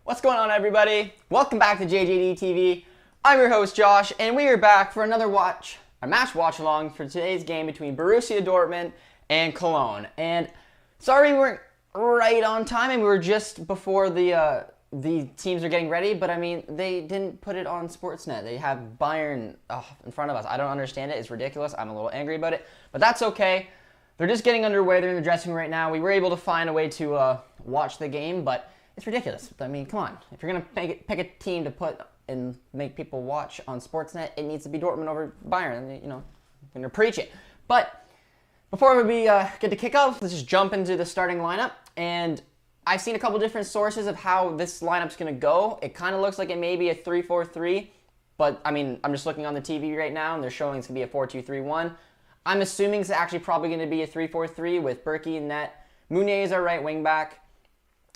What's going on, everybody? Welcome back to JJD TV. I'm your host, Josh, and we are back for another match watch along for today's game between Borussia Dortmund and Cologne. And sorry we weren't right on time, and we were just before the teams are getting ready, but I mean, they didn't put it on Sportsnet. They have Bayern in front of us. I don't understand it. It's ridiculous. I'm a little angry about it, but that's okay. They're just getting underway. They're in the dressing room right now. We were able to find a way to watch the game, but it's ridiculous. I mean, come on. If you're going to pick a team to put and make people watch on Sportsnet, it needs to be Dortmund over Bayern. You know, I'm going to preach it. But before we get to kickoff, let's just jump into the starting lineup. And I've seen a couple different sources of how this lineup's going to go. It kind of looks like it may be a 3-4-3, but I mean, I'm just looking on the TV right now, and they're showing it's going to be a 4-2-3-1. I'm assuming it's actually probably going to be a 3-4-3 with Berkey in net. Meunier is our right wing back,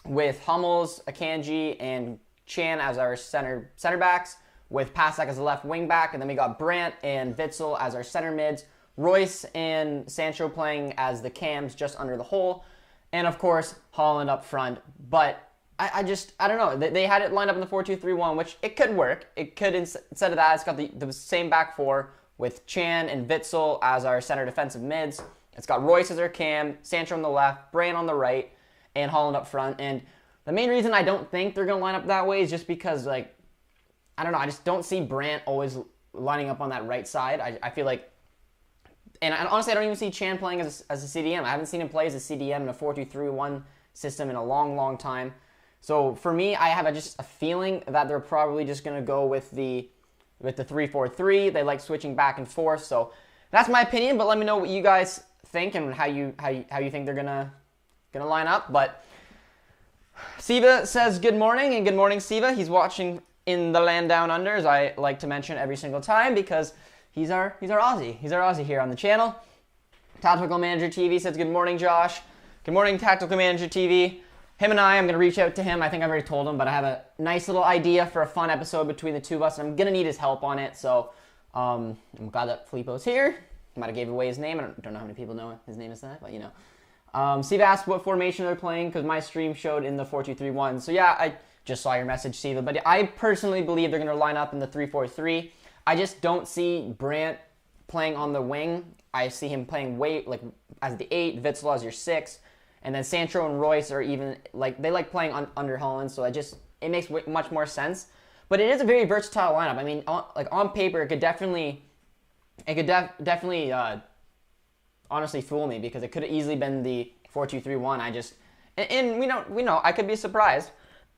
with Hummels, Akanji, and Chan as our center backs, with Pasek as the left wing back, and then we got Brandt and Witsel as our center mids, Royce and Sancho playing as the cams just under the hole, and of course Haaland up front. But I don't know. They had it lined up in the 4-2-3-1, which it could work. It could, instead of that, it's got the same back four with Chan and Witsel as our center defensive mids. It's got Royce as our cam, Sancho on the left, Brandt on the right, and Haaland up front. And the main reason I don't think they're going to line up that way is just because, like, I don't know, I just don't see Brandt always lining up on that right side. I feel like, and honestly, I don't even see Chan playing as a CDM. I haven't seen him play as a CDM in a 4-2-3-1 system in a long, long time. So for me, I have just a feeling that they're probably just going to go with the 3-4-3. They like switching back and forth. So that's my opinion, but let me know what you guys think and how you think they're gonna line up. But Siva says good morning, and good morning, Siva. He's watching in the land down under, as I like to mention every single time, because he's our Aussie. He's our Aussie here on the channel. Tactical Manager TV says good morning, Josh. Good morning, Tactical Manager TV. Him and I'm going to reach out to him. I think I've already told him, but I have a nice little idea for a fun episode between the two of us, and I'm going to need his help on it. So I'm glad that Filippo's here. I might have gave away his name. I don't know how many people know his name is that, but you know. Siva asked what formation they're playing because my stream showed in the 4-2-3-1. So yeah, I just saw your message, Siva. But I personally believe they're going to line up in the 3-4-3. I just don't see Brandt playing on the wing. I see him playing as the 8, Witsel as your 6. And then Sancho and Royce are even, they like playing under Haaland, so it makes much more sense. But it is a very versatile lineup. I mean, on paper, it could definitely honestly fool me, because it could have easily been the 4-2-3-1. And we know I could be surprised,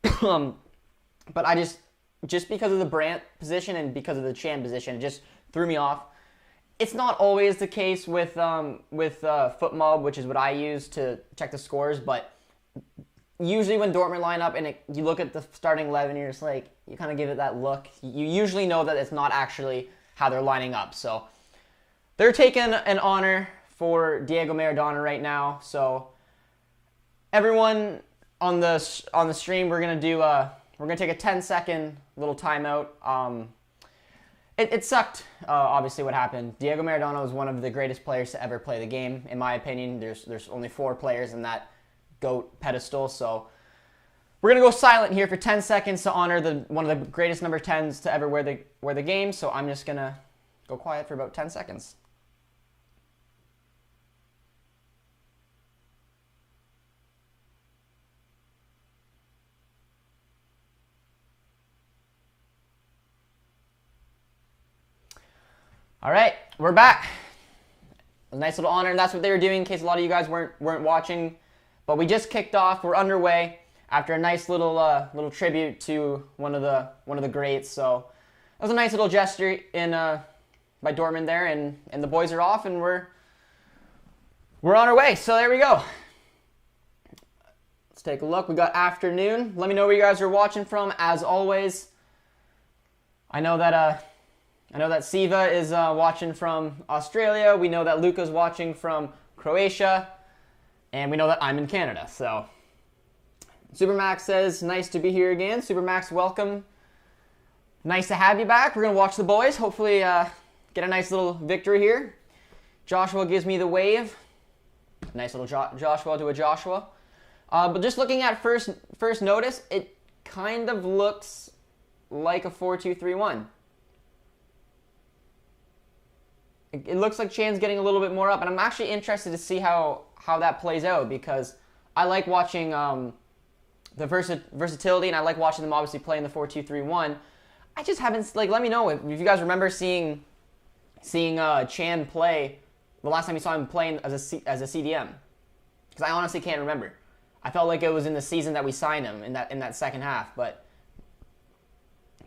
but I just because of the Brandt position and because of the Chan position, it just threw me off. It's not always the case with FootMob, which is what I use to check the scores, but usually when Dortmund line up and you look at the starting 11, you're just like, you kind of give it that look. You usually know that it's not actually how they're lining up. So they're taking an honor for Diego Maradona right now. So everyone on the stream, we're gonna take a 10-second little timeout. It sucked, obviously, what happened. Diego Maradona was one of the greatest players to ever play the game, in my opinion. There's only 4 players in that GOAT pedestal, so we're going to go silent here for 10 seconds to honor one of the greatest number 10s to ever wear the game, so I'm just going to go quiet for about 10 seconds. All right, we're back. A nice little honor, and that's what they were doing in case a lot of you guys weren't watching. But we just kicked off. We're underway after a nice little tribute to one of the greats. So that was a nice little gesture by Dortmund there, and the boys are off, and we're on our way. So there we go. Let's take a look. We got afternoon. Let me know where you guys are watching from. As always, I know that Siva is watching from Australia. We know that Luca's watching from Croatia. And we know that I'm in Canada. So Supermax says, nice to be here again. Supermax, welcome. Nice to have you back. We're going to watch the boys. Hopefully get a nice little victory here. Joshua gives me the wave. Nice little Joshua to a Joshua. But just looking at first notice, it kind of looks like a 4-2-3-1. It looks like Chan's getting a little bit more up, and I'm actually interested to see how that plays out, because I like watching the versatility, and I like watching them obviously play in the 4-2-3-1. I just haven't, like, let me know if you guys remember seeing Chan play the last time you saw him playing as a CDM, because I honestly can't remember. I felt like it was in the season that we signed him in that second half, but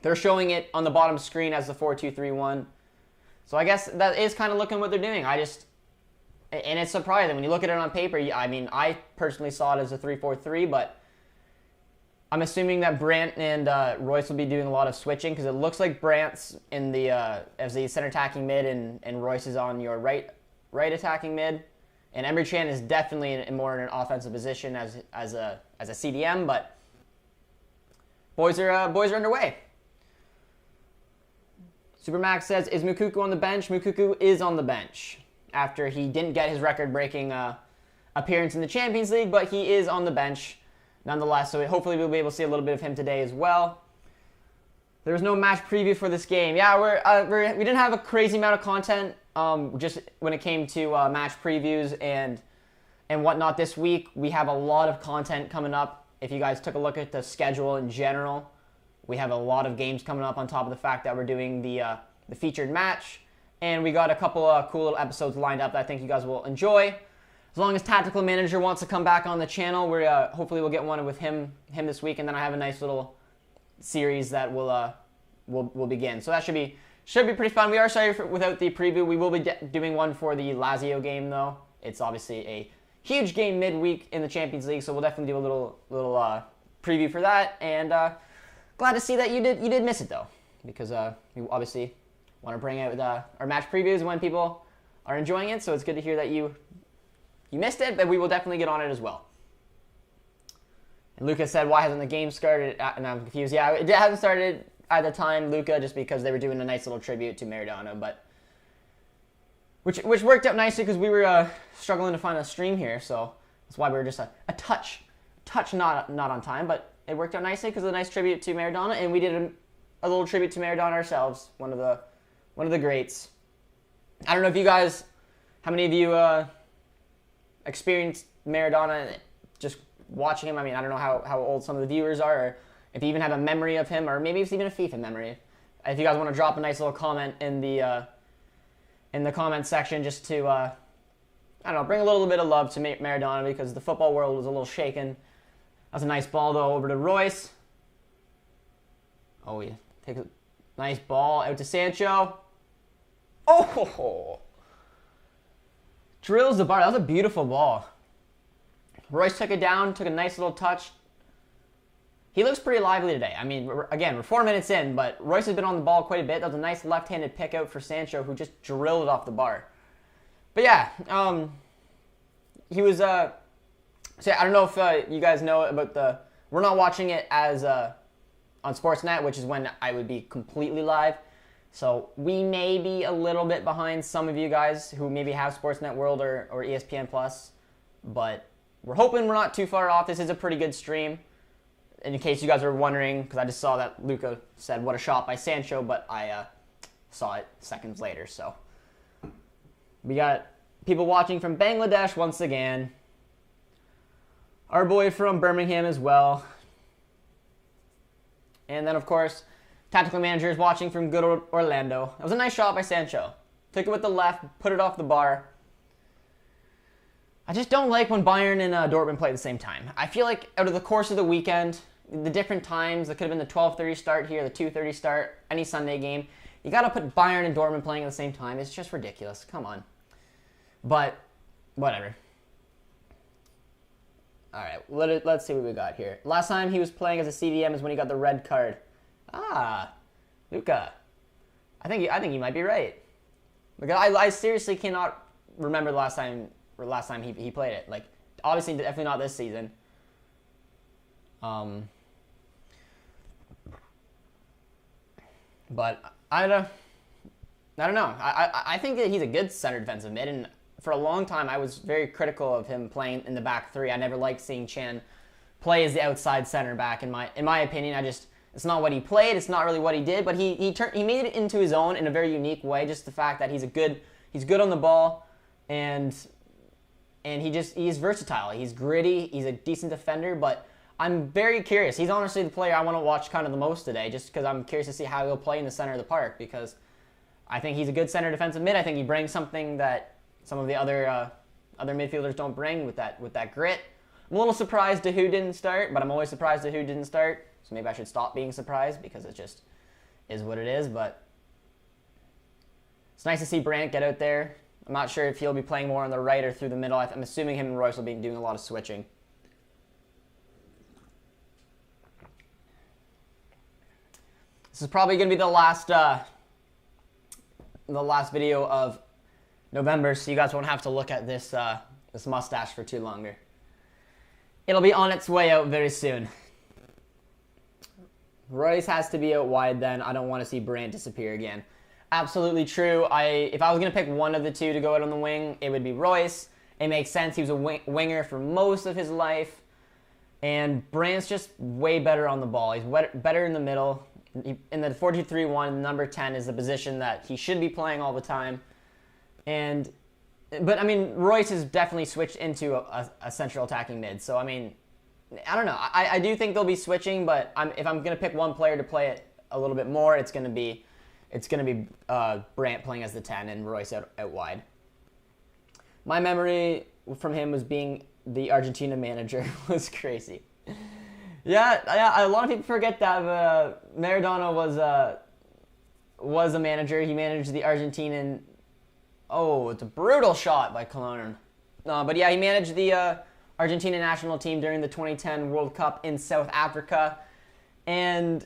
they're showing it on the bottom screen as the 4-2-3-1. So I guess that is kind of looking what they're doing. And it's surprising when you look at it on paper. I mean, I personally saw it as a 3-4-3, but I'm assuming that Brandt and Royce will be doing a lot of switching, because it looks like Brandt's in the as the center attacking mid, and Royce is on your right attacking mid, and Emre Can is definitely more in an offensive position as a CDM. But boys are underway. Supermax says, is Mukuku on the bench? Mukuku is on the bench after he didn't get his record-breaking appearance in the Champions League, but he is on the bench nonetheless, so hopefully we'll be able to see a little bit of him today as well. There was no match preview for this game. Yeah, we didn't have a crazy amount of content just when it came to match previews and whatnot this week. We have a lot of content coming up. If you guys took a look at the schedule in general, we have a lot of games coming up on top of the fact that we're doing the featured match. And we got a couple of cool little episodes lined up that I think you guys will enjoy. As long as Tactical Manager wants to come back on the channel, hopefully we'll get one with him this week, and then I have a nice little series that will begin. So that should be pretty fun. We are sorry without the preview. We will be doing one for the Lazio game, though. It's obviously a huge game midweek in the Champions League, so we'll definitely do a little preview for that. And glad to see that you did miss it, though, because we obviously want to bring out our match previews when people are enjoying it. So it's good to hear that you missed it, but we will definitely get on it as well. And Luca said, why hasn't the game started? And I'm confused. Yeah, it hasn't started at the time, Luca, just because they were doing a nice little tribute to Maradona, but which worked out nicely because we were struggling to find a stream here, so that's why we were just a touch not on time, but it worked out nicely because of a nice tribute to Maradona, and we did a little tribute to Maradona ourselves, one of the greats. I don't know if you guys, how many of you experienced Maradona just watching him. I mean, I don't know how old some of the viewers are, or if you even have a memory of him, or maybe it's even a FIFA memory. If you guys want to drop a nice little comment in the comment section, just to I don't know, bring a little bit of love to Maradona, because the football world was a little shaken. That's a nice ball though, over to Royce. Oh, he takes a nice ball out to Sancho. Oh, drills the bar. That was a beautiful ball. Royce took it down, took a nice little touch. He looks pretty lively today. I mean, again, we're 4 minutes in, but Royce has been on the ball quite a bit. That was a nice left-handed pick out for Sancho, who just drilled it off the bar. But yeah, he was, so yeah, I don't know if you guys know about we're not watching it as, on Sportsnet, which is when I would be completely live. So we may be a little bit behind some of you guys who maybe have Sportsnet World or ESPN Plus, but we're hoping we're not too far off. This is a pretty good stream. In case you guys are wondering, because I just saw that Luca said, what a shot by Sancho, but I saw it seconds later. So we got people watching from Bangladesh once again. Our boy from Birmingham as well. And then, of course, Tactical Manager is watching from good old Orlando. That was a nice shot by Sancho. Took it with the left, put it off the bar. I just don't like when Bayern and Dortmund play at the same time. I feel like out of the course of the weekend, the different times, it could have been the 12:30 start here, the 2:30 start, any Sunday game. You got to put Bayern and Dortmund playing at the same time. It's just ridiculous. Come on. But, whatever. All right, let's see what we got here. Last time he was playing as a CDM is when he got the red card. Ah, Luca. I think you might be right. Because I seriously cannot remember the last time he played it. Like, obviously, definitely not this season. But I don't know. I think that he's a good center defensive mid, and for a long time I was very critical of him playing in the back three. I never liked seeing Chan play as the outside center back. In my opinion, it's not what he played. It's not really what he did. But he made it into his own in a very unique way. Just the fact that he's good on the ball, and he's versatile. He's gritty. He's a decent defender. But I'm very curious. He's honestly the player I want to watch kind of the most today, just because I'm curious to see how he'll play in the center of the park, because I think he's a good center defensive mid. I think he brings something that some of the other midfielders don't bring with that grit. I'm a little surprised Dahoud didn't start, but I'm always surprised Dahoud didn't start. So maybe I should stop being surprised, because it just is what it is. But it's nice to see Brandt get out there. I'm not sure if he'll be playing more on the right or through the middle. I'm assuming him and Royce will be doing a lot of switching. This is probably going to be the last video of November, so you guys won't have to look at this mustache for too longer. It'll be on its way out very soon. Royce has to be out wide then. I don't want to see Brandt disappear again. Absolutely true. If I was going to pick one of the two to go out on the wing, it would be Royce. It makes sense. He was a winger for most of his life. And Brandt's just way better on the ball. He's better in the middle. In the 4-2-3-1, number 10 is the position that he should be playing all the time. But I mean, Royce has definitely switched into a central attacking mid. So I mean, I don't know. I do think they'll be switching, but if I'm gonna pick one player to play it a little bit more, it's gonna be Brandt playing as the 10 and Royce out wide. My memory from him was being the Argentina manager. Was crazy. Yeah, a lot of people forget that Maradona was a manager. He managed the Argentinian. Oh, it's a brutal shot by Cologne. But yeah, he managed the Argentina national team during the 2010 World Cup in South Africa, and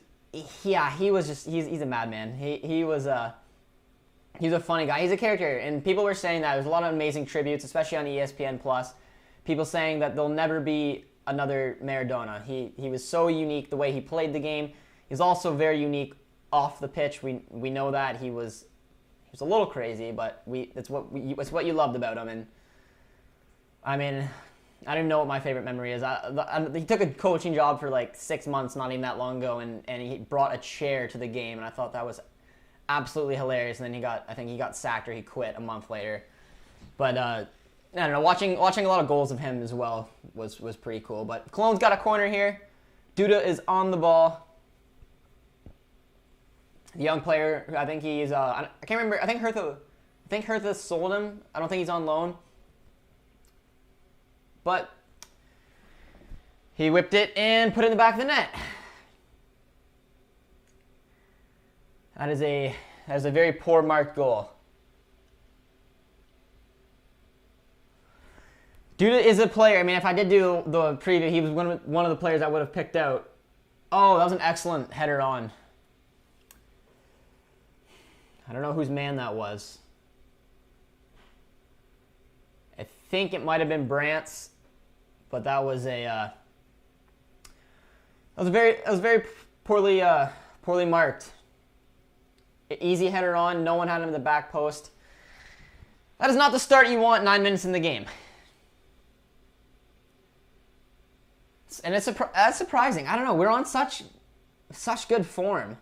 yeah, he's a madman. He's a funny guy. He's a character, and people were saying that there's a lot of amazing tributes, especially on ESPN Plus. People saying that there'll never be another Maradona. He was so unique the way he played the game. He's also very unique off the pitch. We know that he was a little crazy, but it's what you loved about him. And I mean, I don't even know what my favorite memory is. He took a coaching job for like 6 months, not even that long ago, and he brought a chair to the game, and I thought that was absolutely hilarious. And then I think he got sacked or he quit a month later. But I don't know. Watching a lot of goals of him as well was pretty cool. But Cologne's got a corner here. Duda is on the ball. The young player, I think he's I can't remember. I think Hertha sold him. I don't think he's on loan. But he whipped it and put it in the back of the net. That is a very poor marked goal. Duda is a player. I mean, if I did do the preview, he was one of the players I would have picked out. Oh, that was an excellent header on. I don't know whose man that was. I think it might have been Brandt's, but that was very poorly marked. Easy header on. No one had him in the back post. That is not the start you want 9 minutes in the game. And that's surprising. I don't know. We're on such good form.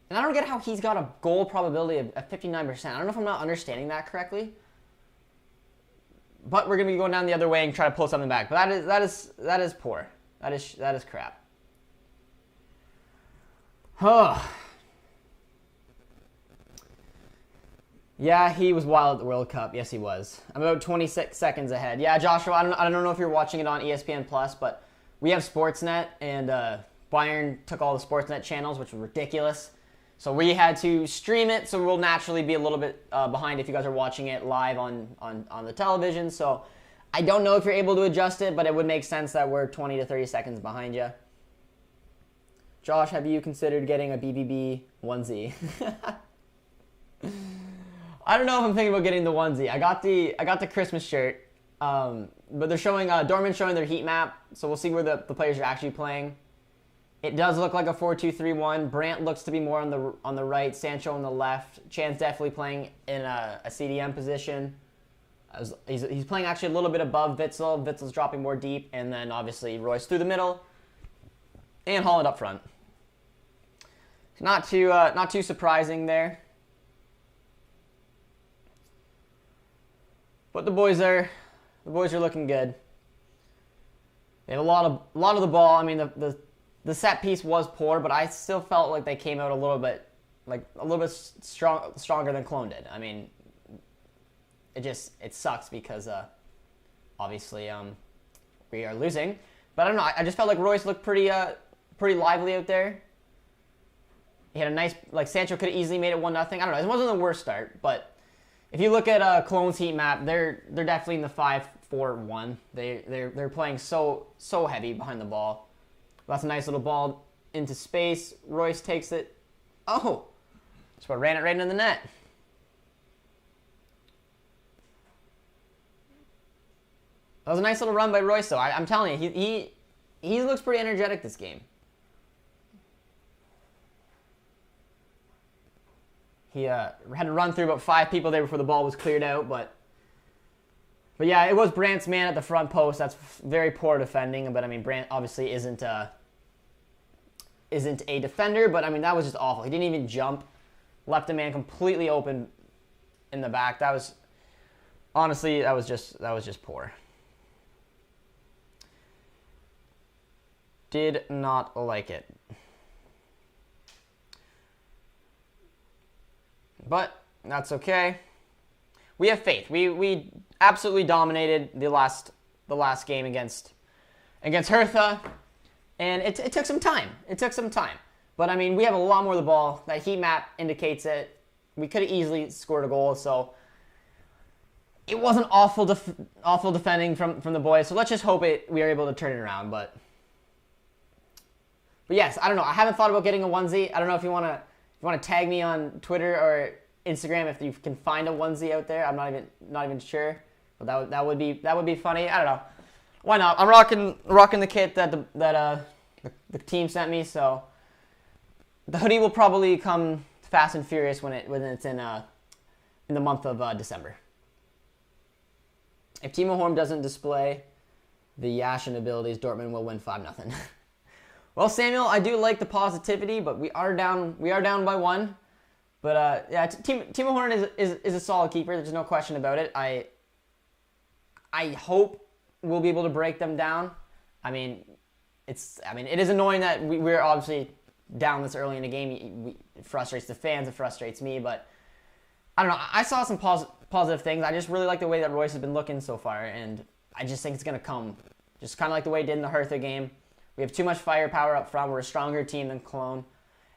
And I don't get how he's got a goal probability of 59%. I don't know if I'm not understanding that correctly. But we're going to be going down the other way and try to pull something back. But that is poor. That is crap. Oh. Yeah, he was wild at the World Cup. Yes, he was. I'm about 26 seconds ahead. Yeah, Joshua, I don't know if you're watching it on ESPN Plus, but we have Sportsnet, and Bayern took all the Sportsnet channels, which was ridiculous. So we had to stream it, so we'll naturally be a little bit behind if you guys are watching it live on the television. So I don't know if you're able to adjust it, but it would make sense that we're 20 to 30 seconds behind you. Josh, have you considered getting a BBB onesie? I don't know if I'm thinking about getting the onesie. I got the Christmas shirt, but they're showing Dortmund showing their heat map, so we'll see where the players are actually playing. It does look like a 4-2-3-1. Brandt looks to be more on the right, Sancho on the left. Chan's definitely playing in a CDM position. He's playing actually a little bit above Witsel. Witzel's dropping more deep, and then obviously Royce through the middle, and Holland up front. Not too surprising there. But the boys are looking good. They have a lot of the ball. I mean, the set piece was poor, but I still felt like they came out a little bit stronger than Cologne did. I mean, it sucks because obviously we are losing. But I don't know. I just felt like Royce looked pretty lively out there. He had a nice, Sancho could have easily made it 1-0. I don't know. It wasn't the worst start, but if you look at Cologne's heat map, they're definitely in the 5-4-1. They're playing so heavy behind the ball. That's a nice little ball into space. Royce takes it. Oh, just about ran it right into the net. That was a nice little run by Royce, though. I'm telling you, he looks pretty energetic this game. He had to run through about 5 people there before the ball was cleared out, but yeah, it was Brandt's man at the front post. That's very poor defending, but I mean, Brandt obviously isn't a defender, but I mean, that was just awful. He didn't even jump, left a man completely open in the back. That was honestly, that was just poor. Did not like it. But that's okay. We have faith. We absolutely dominated the last game against Hertha, and it took some time. But I mean, we have a lot more of the ball. That heat map indicates it. We could have easily scored a goal, so it wasn't awful defending from the boys. So let's just hope we are able to turn it around. But yes, I don't know. I haven't thought about getting a onesie. I don't know if you want to tag me on Twitter or Instagram if you can find a onesie out there. I'm not even sure, but that would be funny. I don't know. Why not? I'm rocking the kit that the team sent me. So the hoodie will probably come fast and furious when it's in the month of December. If Timo Horn doesn't display the Yashin abilities, Dortmund will win 5-0. Well, Samuel, I do like the positivity, but we are down by 1. But yeah, Timo Horn is a solid keeper. There's no question about it. I hope we'll be able to break them down. I mean, it is annoying that we're obviously down this early in the game. It frustrates the fans. It frustrates me. But I don't know. I saw some positive things. I just really like the way that Royce has been looking so far, and I just think it's gonna come just kind of like the way it did in the Hertha game. We have too much firepower up front. We're a stronger team than Cologne.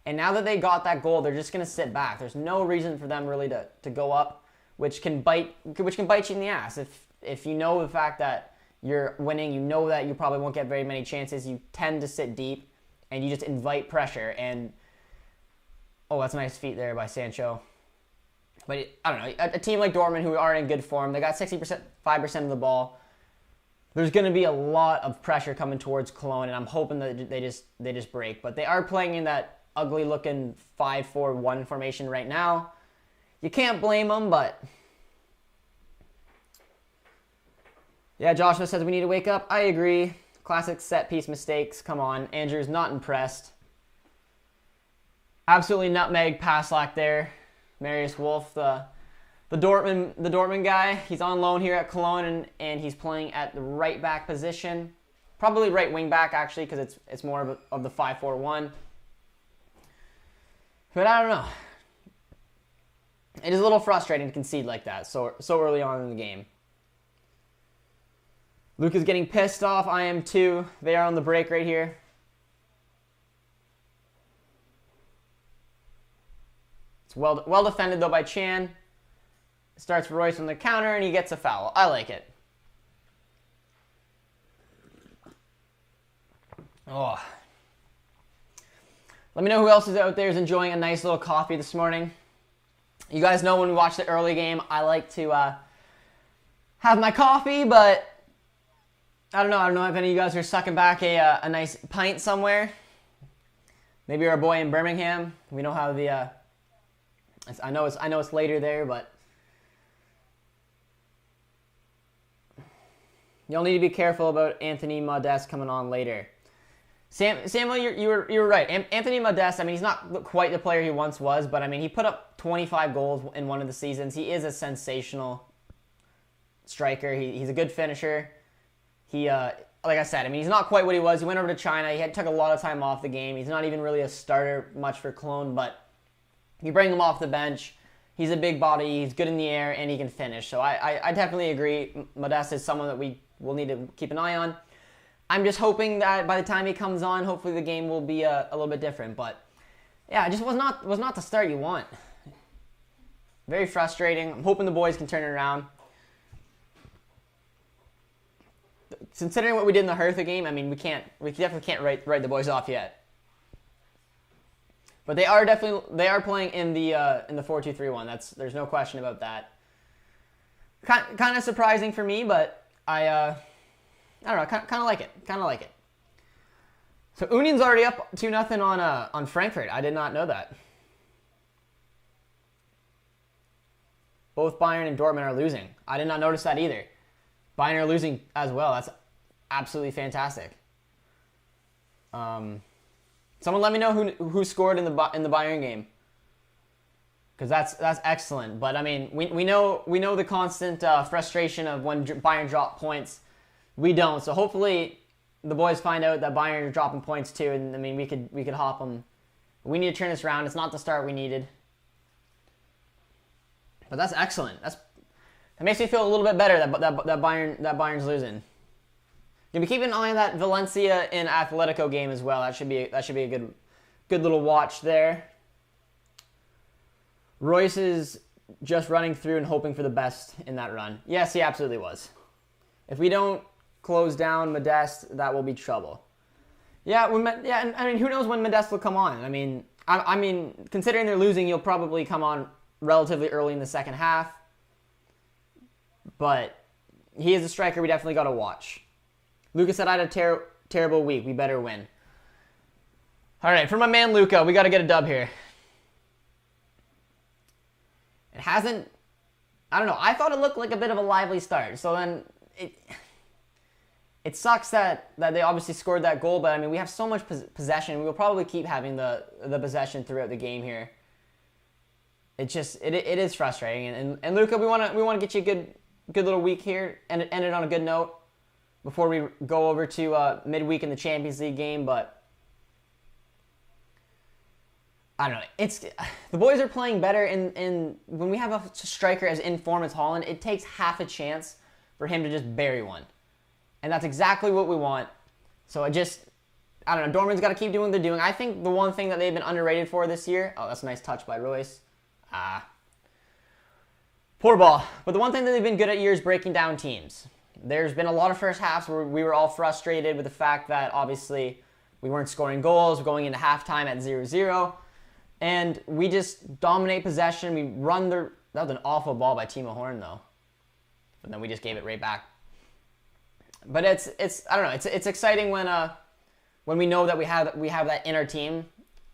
And now that they got that goal, they're just going to sit back. There's no reason for them really to go up, which can bite you in the ass. If you know the fact that you're winning, you know that you probably won't get very many chances, you tend to sit deep, and you just invite pressure. And, oh, that's a nice feat there by Sancho. But, I don't know, a team like Dortmund who are in good form, they got 5% of the ball. There's going to be a lot of pressure coming towards Cologne, and I'm hoping that they just break. But they are playing in that ugly-looking 5-4-1 formation right now. You can't blame them, but yeah, Joshua says we need to wake up. I agree. Classic set-piece mistakes. Come on. Andrew's not impressed. Absolutely nutmeg pass lack there. Marius Wolf, the Dortmund guy. He's on loan here at Cologne, and he's playing at the right back position. Probably right wing back, actually, because it's more of the 5-4-1. But I don't know. It is a little frustrating to concede like that so early on in the game. Luke is getting pissed off. I am too. They are on the break right here. It's well defended, though, by Chan. Starts Royce on the counter, and he gets a foul. I like it. Oh. Let me know who else is out there is enjoying a nice little coffee this morning. You guys know when we watch the early game, I like to have my coffee, but I don't know if any of you guys are sucking back a nice pint somewhere. Maybe our boy in Birmingham. We know how the I know it's later there, but You'll need to be careful about Anthony Modeste coming on later. Samuel, you were right. Anthony Modeste, I mean, he's not quite the player he once was, but I mean, he put up 25 goals in one of the seasons. He is a sensational striker. He's a good finisher. He, like I said, I mean, he's not quite what he was. He went over to China. He took a lot of time off the game. He's not even really a starter much for Cologne, but you bring him off the bench. He's a big body. He's good in the air, and he can finish. So I definitely agree. Modeste is someone that we will need to keep an eye on. I'm just hoping that by the time he comes on, hopefully the game will be a little bit different. But yeah, it just was not the start you want. Very frustrating. I'm hoping the boys can turn it around. Considering what we did in the Hertha game, I mean, we definitely can't write the boys off yet. But they are playing in the 4-2-3-1. There's no question about that. Kind of surprising for me, but I don't know, kind of like it. Kind of like it. So Union's already up 2-0 on Frankfurt. I did not know that. Both Bayern and Dortmund are losing. I did not notice that either. Bayern are losing as well. That's absolutely fantastic. Someone let me know who scored in the Bayern game, because that's excellent. But I mean, we know the constant frustration of when Bayern drop points. We don't. So hopefully the boys find out that Bayern are dropping points too, and I mean we could hop them. We need to turn this around. It's not the start we needed, but that's excellent. That makes me feel a little bit better that Bayern's losing. You'll be keeping an eye on that Valencia and Atletico game as well. That should be a good little watch there. Royce is just running through and hoping for the best in that run. Yes, he absolutely was. If we don't close down Modeste, that will be trouble. Yeah, and I mean, who knows when Modeste will come on? I mean, considering they're losing, he'll probably come on relatively early in the second half. But he is a striker we definitely got to watch. Luka said I had a terrible week. We better win. All right, for my man Luka, we got to get a dub here. It hasn't. I don't know. I thought it looked like a bit of a lively start. So then it sucks that they obviously scored that goal. But I mean, we have so much possession. We will probably keep having the possession throughout the game here. It is frustrating. And Luka, we want to get you a good little week here and end it on a good note before we go over to midweek in the Champions League game. But I don't know. The boys are playing better, and when we have a striker as in form as Haaland, it takes half a chance for him to just bury one. And that's exactly what we want. So I don't know. Dortmund's got to keep doing what they're doing. I think the one thing that they've been underrated for this year. Oh, that's a nice touch by Royce. Poor ball. But the one thing that they've been good at is breaking down teams. There's been a lot of first halves where we were all frustrated with the fact that obviously we weren't scoring goals, going into halftime at 0-0. And we just dominate possession. We run that was an awful ball by Timo Horn, though. But then we just gave it right back. But it's I don't know. It's exciting when we know that we have that in our team,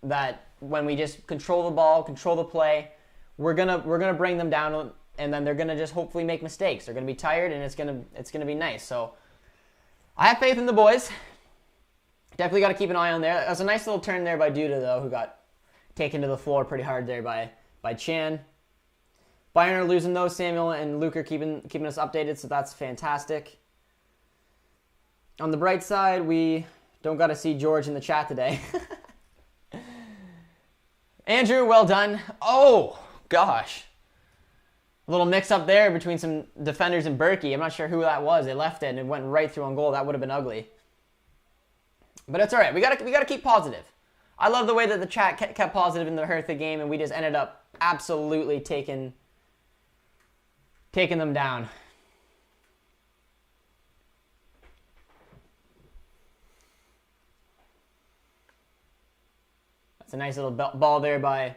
that when we just control the ball, control the play, we're gonna bring them down, and then they're gonna just hopefully make mistakes. They're gonna be tired, and it's gonna be nice. So I have faith in the boys. Definitely got to keep an eye on there. That was a nice little turn there by Duda, though, who got taken to the floor pretty hard there by Chan. Bayern are losing, though. Samuel and Luke are keeping us updated, so that's fantastic. On the bright side, we don't got to see George in the chat today. Andrew, well done. Oh, gosh. A little mix-up there between some defenders and Berkey. I'm not sure who that was. They left it, and it went right through on goal. That would have been ugly. But it's all right. We gotta keep positive. I love the way that the chat kept positive in the Hertha game, and we just ended up absolutely taking them down. That's a nice little ball there by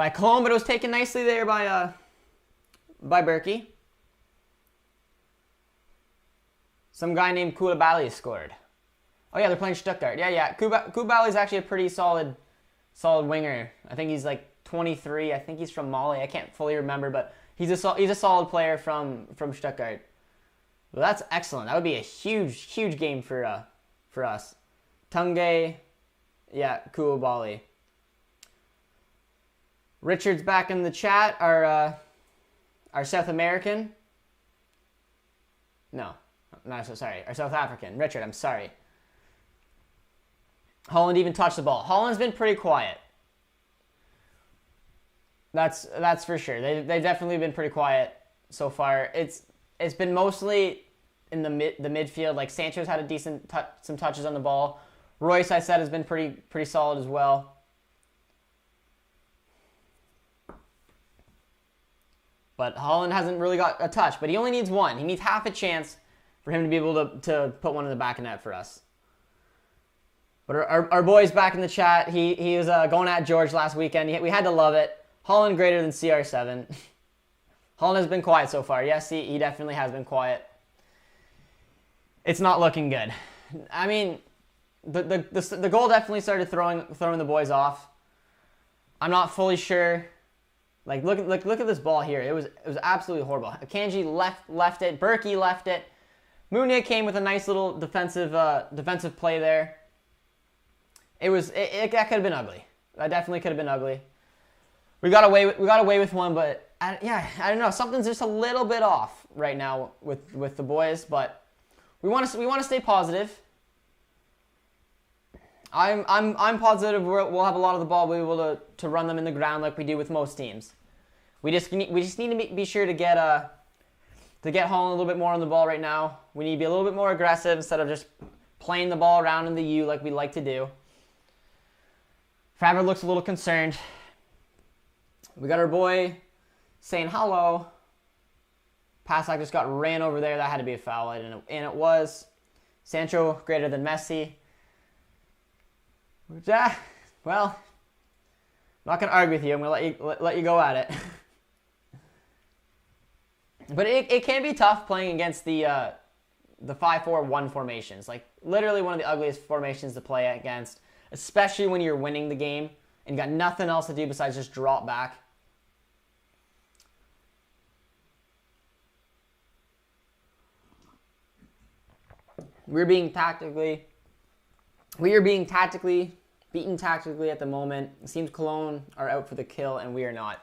Cologne, but it was taken nicely there by Berkey. Some guy named Koulibaly scored. Oh yeah, they're playing Stuttgart. Yeah. Koulibaly is actually a pretty solid winger. I think he's like 23. I think he's from Mali. I can't fully remember, but he's a solid player from Stuttgart. Well, that's excellent. That would be a huge game for us. Tunge, yeah, Koulibaly. Richard's back in the chat. Our South American. No, sorry. Our South African. Richard, I'm sorry. Holland even touched the ball. Holland's been pretty quiet. That's for sure. They've definitely been pretty quiet so far. It's been mostly in the midfield. Like Sancho's had a decent some touches on the ball. Royce, I said, has been pretty solid as well. But Holland hasn't really got a touch. But he only needs one. He needs half a chance for him to be able to put one in the back of net for us. But our boy's back in the chat. He was going at George last weekend. We had to love it. Holland greater than CR7. Holland has been quiet so far. Yes, he definitely has been quiet. It's not looking good. I mean, the goal definitely started throwing the boys off. I'm not fully sure. Like look at this ball here. It was absolutely horrible. Akanji left it. Berkey left it. Munia came with a nice little defensive play there. That could have been ugly. That definitely could have been ugly. We got away with one, but I don't know. Something's just a little bit off right now with the boys, but we want to stay positive. I'm positive we'll have a lot of the ball. We'll be able to run them in the ground like we do with most teams. We just need to be sure to get Holland a little bit more on the ball right now. We need to be a little bit more aggressive instead of just playing the ball around in the U like we like to do. Favre looks a little concerned. We got our boy saying hello. Passac just got ran over there. That had to be a foul, and it was. Sancho greater than Messi. Well, I'm not gonna argue with you. I'm gonna let you go at it. But it can be tough playing against the 5-4-1 formations. Like literally one of the ugliest formations to play against, especially when you're winning the game and you got nothing else to do besides just drop back. We are being tactically beaten tactically at the moment. It seems Cologne are out for the kill and we are not.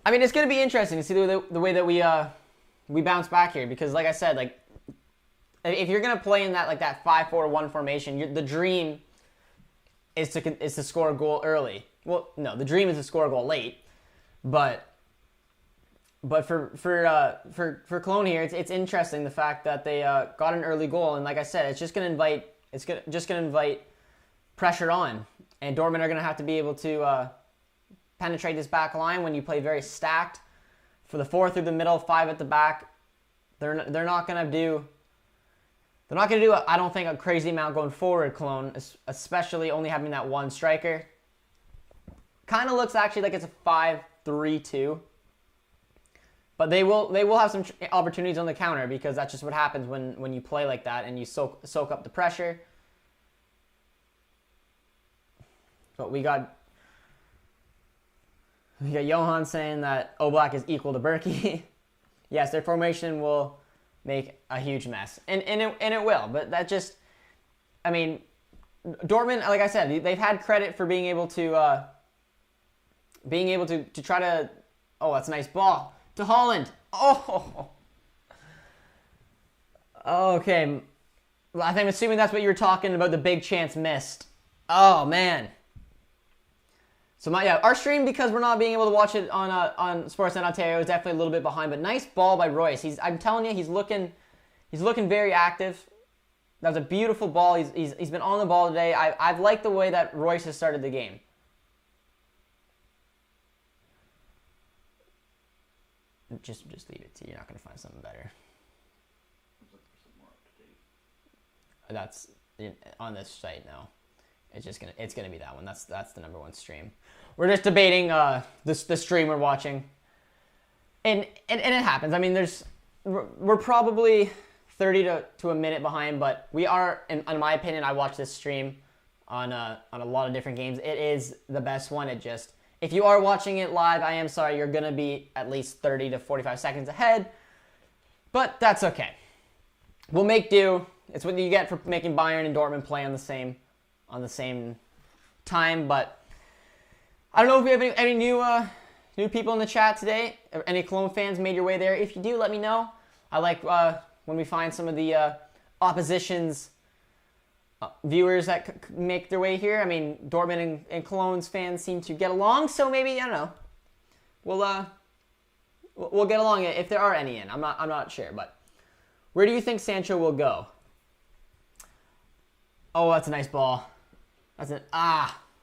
I mean, it's going to be interesting to see the way that we bounce back here, because like I said, like if you're going to play in that 5-4-1 formation, the dream is to score a goal early. Well, no, the dream is to score a goal late, but for Cologne here, it's interesting the fact that they got an early goal, and like I said, it's just going to invite pressure on, and Dortmund are going to have to be able to penetrate this back line when you play very stacked. For the 4 through the middle, 5 at the back, they're not going to do. They're not going to do, I don't think, a crazy amount going forward, Cologne, especially only having that one striker. Kind of looks actually like it's a 5-3-2. But they will have some opportunities on the counter, because that's just what happens when you play like that and you soak up the pressure. But we got Johan saying that Oblak is equal to Berkey. Yes, their formation will make a huge mess, and it will. But that just, I mean, Dortmund, like I said, they've had credit for being able to try to. Oh, that's a nice ball to Holland. Oh. Okay. Well, I'm assuming that's what you were talking about, the big chance missed. Oh man. So our stream, because we're not being able to watch it on Sportsnet Ontario, is definitely a little bit behind. But nice ball by Royce. I'm telling you, he's looking very active. That was a beautiful ball. He's been on the ball today. I've liked the way that Royce has started the game. Just leave it to you. You're not gonna find something better. That's on this site now. It's gonna be that one. That's the #1 stream. We're just debating the stream we're watching, and it happens. I mean, we're probably 30 to a minute behind, but we are. In my opinion, I watch this stream on a lot of different games. It is the best one. If you are watching it live, I am sorry, you're gonna be at least 30 to 45 seconds ahead. But that's okay. We'll make do. It's what you get for making Bayern and Dortmund play on the same time. But I don't know if we have any new people in the chat today. Any Cologne fans made your way there? If you do, let me know. I like when we find some of the opposition's viewers that make their way here. I mean, Dortmund and Cologne's fans seem to get along, so maybe, I don't know. We'll get along if there are any in. I'm not sure, but where do you think Sancho will go? Oh, that's a nice ball.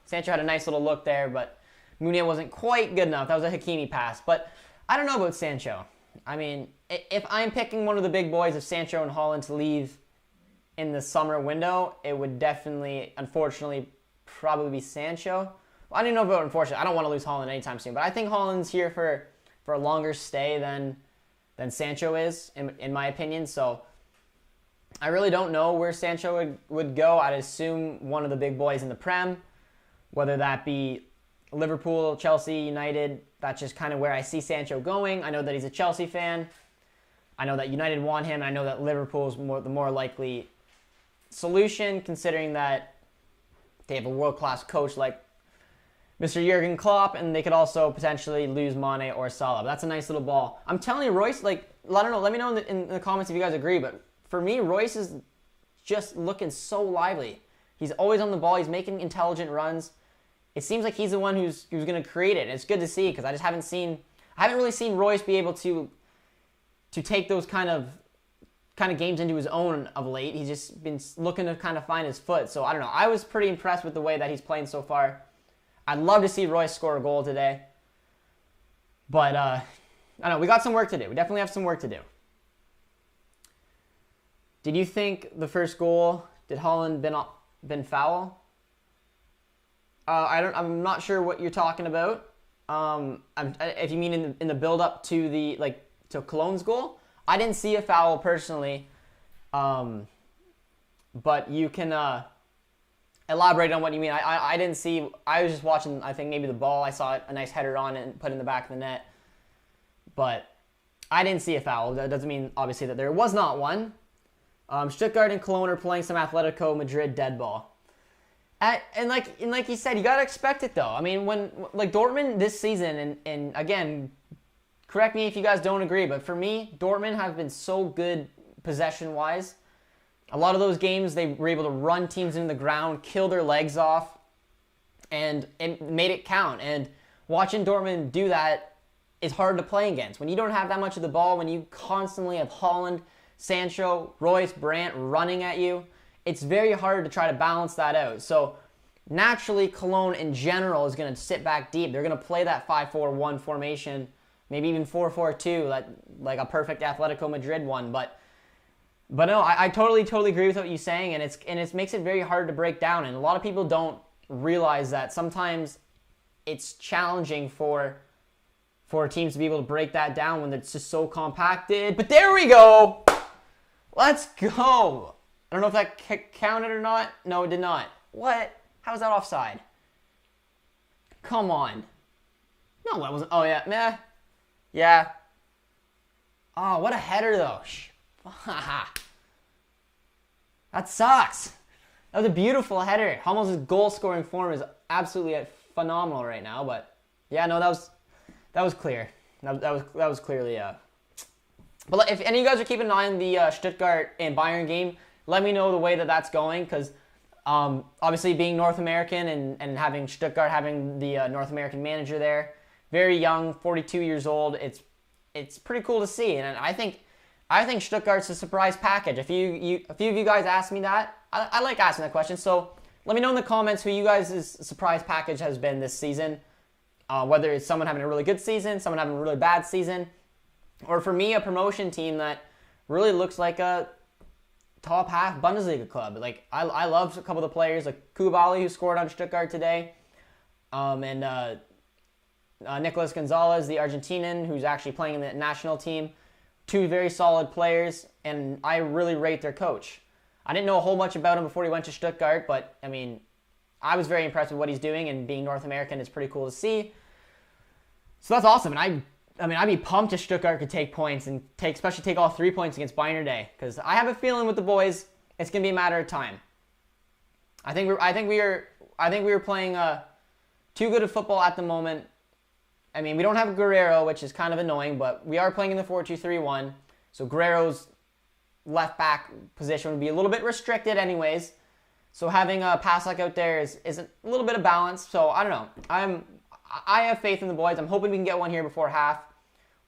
Sancho had a nice little look there, but Munier wasn't quite good enough. That was a Hakimi pass, but I don't know about Sancho. I mean, if I'm picking one of the big boys of Sancho and Haaland to leave in the summer window, it would definitely, unfortunately, probably be Sancho. Well, I don't know about unfortunately. I don't want to lose Haaland anytime soon, but I think Haaland's here for a longer stay than Sancho is, in my opinion. So I really don't know where Sancho would go. I'd assume one of the big boys in the Prem, whether that be Liverpool, Chelsea, United. That's just kind of where I see Sancho going. I know that he's a Chelsea fan. I know that United want him. And I know that Liverpool is the more likely solution, considering that they have a world-class coach like Mr. Jurgen Klopp, and they could also potentially lose Mane or Salah. But that's a nice little ball. I'm telling you, Royce, I don't know, let me know in the comments if you guys agree, but for me, Royce is just looking so lively. He's always on the ball. He's making intelligent runs. It seems like he's the one who's going to create it. And it's good to see because I haven't really seen Royce be able to take those kind of games into his own of late. He's just been looking to kind of find his foot. So I don't know. I was pretty impressed with the way that he's playing so far. I'd love to see Royce score a goal today. But I don't know. We got some work to do. We definitely have some work to do. Did you think the first goal, did Haaland been foul? I'm not sure what you're talking about. If you mean in the build up to to Cologne's goal, I didn't see a foul personally. But you can elaborate on what you mean. I didn't see. I was just watching. I think maybe the ball. I saw a nice header on it and put in the back of the net. But I didn't see a foul. That doesn't mean obviously that there was not one. Stuttgart and Cologne are playing some Atletico Madrid dead ball. And like you said, you gotta expect it though. I mean, when Dortmund this season, and again, correct me if you guys don't agree, but for me, Dortmund have been so good possession-wise. A lot of those games, they were able to run teams into the ground, kill their legs off, and made it count. And watching Dortmund do that is hard to play against. When you don't have that much of the ball, when you constantly have Haaland, Sancho, Royce, Brandt running at you, it's very hard to try to balance that out. So naturally, Cologne in general is going to sit back deep. They're going to play that 5-4-1 formation, maybe even 4-4-2, like a perfect Atletico Madrid one. But no, I totally agree with what you're saying, and it makes it very hard to break down. And a lot of people don't realize that sometimes it's challenging for teams to be able to break that down when it's just so compacted. But there we go. Let's go. I don't know if that counted or not. No, it did not. What? How is that offside? Come on. No, that wasn't. Oh, yeah. Meh. Yeah. Oh, what a header, though. That sucks. That was a beautiful header. Hummels' goal-scoring form is absolutely phenomenal right now. But, yeah, no, that was clear. That was clearly... But if any of you guys are keeping an eye on the Stuttgart and Bayern game, let me know the way that's going, because obviously being North American and having Stuttgart having the North American manager there, very young, 42 years old, it's pretty cool to see. And I think Stuttgart's a surprise package. A few of you guys asked me that. I like asking that question, so let me know in the comments who you guys' surprise package has been this season. Whether it's someone having a really good season, someone having a really bad season, or for me, a promotion team that really looks like a top half Bundesliga club. Like I love a couple of the players, like Koulibaly, who scored on Stuttgart today, and Nicolas Gonzalez, the Argentinian, who's actually playing in the national team. Two very solid players, and I really rate their coach. I didn't know a whole much about him before he went to Stuttgart, but I mean, I was very impressed with what he's doing, and being North American is pretty cool to see. So that's awesome, and I mean, I'd be pumped if Stuttgart could take points and especially take all 3 points against Bayern today, because I have a feeling with the boys, it's gonna be a matter of time. I think we are playing too good of football at the moment. I mean, we don't have Guerrero, which is kind of annoying, but we are playing in the 4-2-3-1, so Guerrero's left back position would be a little bit restricted anyways. So having a Passlack out there is a little bit of balance. So I don't know. I have faith in the boys. I'm hoping we can get one here before half.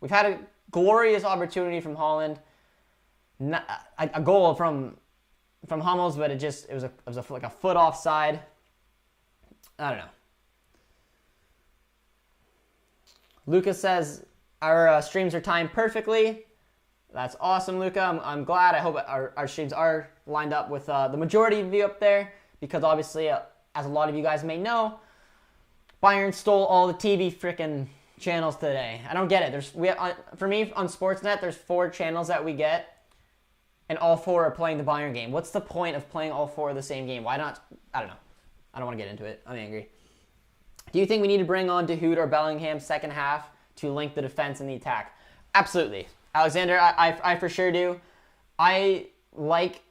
We've had a glorious opportunity from Holland, a goal from Hummels, but it was like a foot offside. I don't know. Lucas says our streams are timed perfectly. That's awesome, Luca. I'm glad. I hope our streams are lined up with the majority of you up there, because obviously, as a lot of you guys may know, Bayern stole all the TV freaking channels today. I don't get it. For me, on Sportsnet, there's 4 channels that we get, and all 4 are playing the Bayern game. What's the point of playing all 4 of the same game? Why not? I don't know. I don't want to get into it. I'm angry. Do you think we need to bring on De Hood or Bellingham second half to link the defense and the attack? Absolutely. Alexander, I for sure do. I like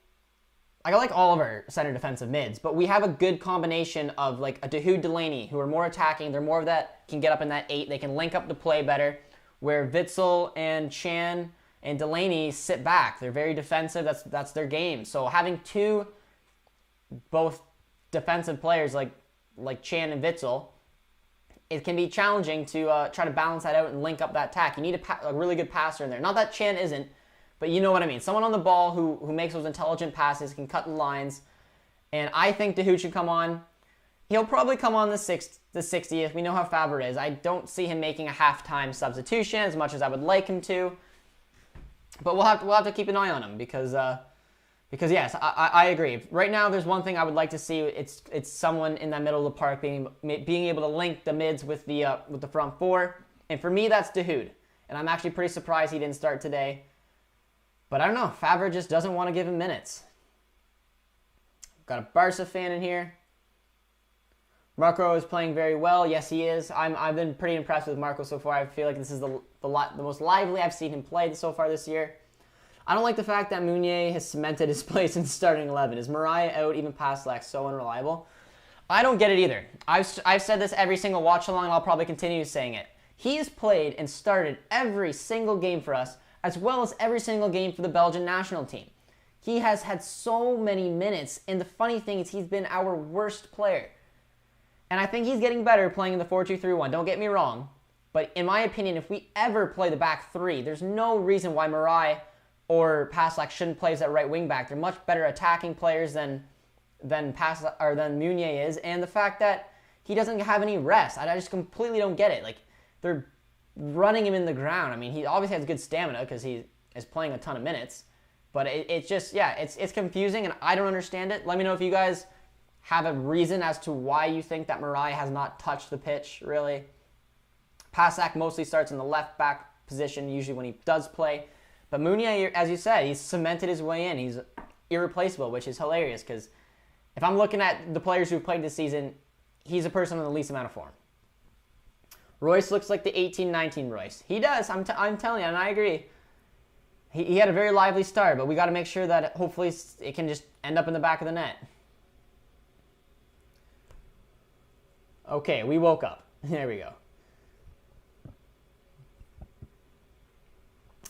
all of our center defensive mids, but we have a good combination of like a De Hood, Delaney, who are more attacking. They're more of that, can get up in that 8. They can link up the play better, where Witsel and Chan and Delaney sit back. They're very defensive. That's their game. So having 2 both defensive players like Chan and Witsel, it can be challenging to try to balance that out and link up that attack. You need a really good passer in there. Not that Chan isn't, but you know what I mean. Someone on the ball who makes those intelligent passes, can cut the lines. And I think De Hood should come on. He'll probably come on the 60th. We know how Favre is. I don't see him making a halftime substitution as much as I would like him to. But we'll have to keep an eye on him, because yes, I agree. Right now, there's one thing I would like to see. It's someone in that middle of the park being able to link the mids with the front 4. And for me, that's De Hood. And I'm actually pretty surprised he didn't start today. But I don't know. Favre just doesn't want to give him minutes. Got a Barca fan in here. Marco is playing very well. Yes, he is. I've been pretty impressed with Marco so far. I feel like this is the most lively I've seen him play so far this year. I don't like the fact that Meunier has cemented his place in starting 11. Is Mariah out? Even Passlack so unreliable? I don't get it either. I've said this every single watch along, and I'll probably continue saying it. He has played and started every single game for us, as well as every single game for the Belgian national team. He has had so many minutes, and the funny thing is he's been our worst player. And I think he's getting better playing in the 4-2-3-1. Don't get me wrong. But in my opinion, if we ever play the back 3, there's no reason why Mariah or Passlack shouldn't play as that right wing back. They're much better attacking players than Meunier is, and the fact that he doesn't have any rest, I just completely don't get it. Like, they're running him in the ground. I mean, he obviously has good stamina because he is playing a ton of minutes, but it's just, yeah, it's confusing, and I don't understand it. Let me know if you guys have a reason as to why you think that Mariah has not touched the pitch, really. Passlack mostly starts in the left back position, usually when he does play. But Meunier, as you said, he's cemented his way in. He's irreplaceable, which is hilarious, because if I'm looking at the players who've played this season, he's a person with the least amount of form. Royce looks like the 18-19 Royce. He does, I'm telling you, and I agree. He had a very lively start, but we got to make sure that hopefully it can just end up in the back of the net. Okay, we woke up. There we go.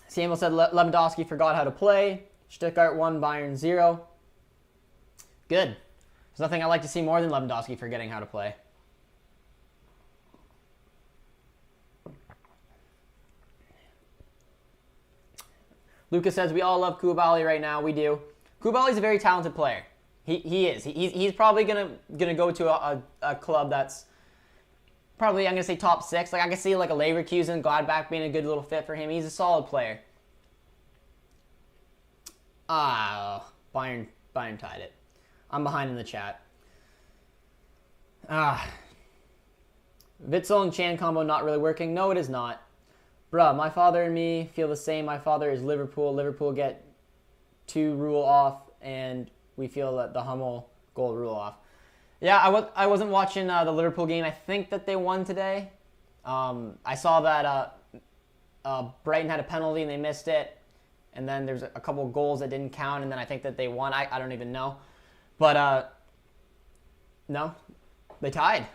Samuel said Lewandowski forgot how to play. Stuttgart 1, Bayern 0. Good. There's nothing I like to see more than Lewandowski forgetting how to play. Lucas says, we all love Koulibaly right now. We do. Koulibaly's a very talented player. He is. He's probably gonna go to a club that's probably, I'm going to say, top 6. Like, I can see like a Leverkusen, Gladbach being a good little fit for him. He's a solid player. Bayern tied it. I'm behind in the chat. Witsel and Chan combo not really working. No, it is not. Bruh, my father and me feel the same. My father is Liverpool. Liverpool get 2 rule off, and we feel that the Hummel goal rule off. Yeah, I wasn't watching the Liverpool game. I think that they won today. I saw that Brighton had a penalty and they missed it. And then there's a couple of goals that didn't count, and then I think that they won. I don't even know. But, no, they tied.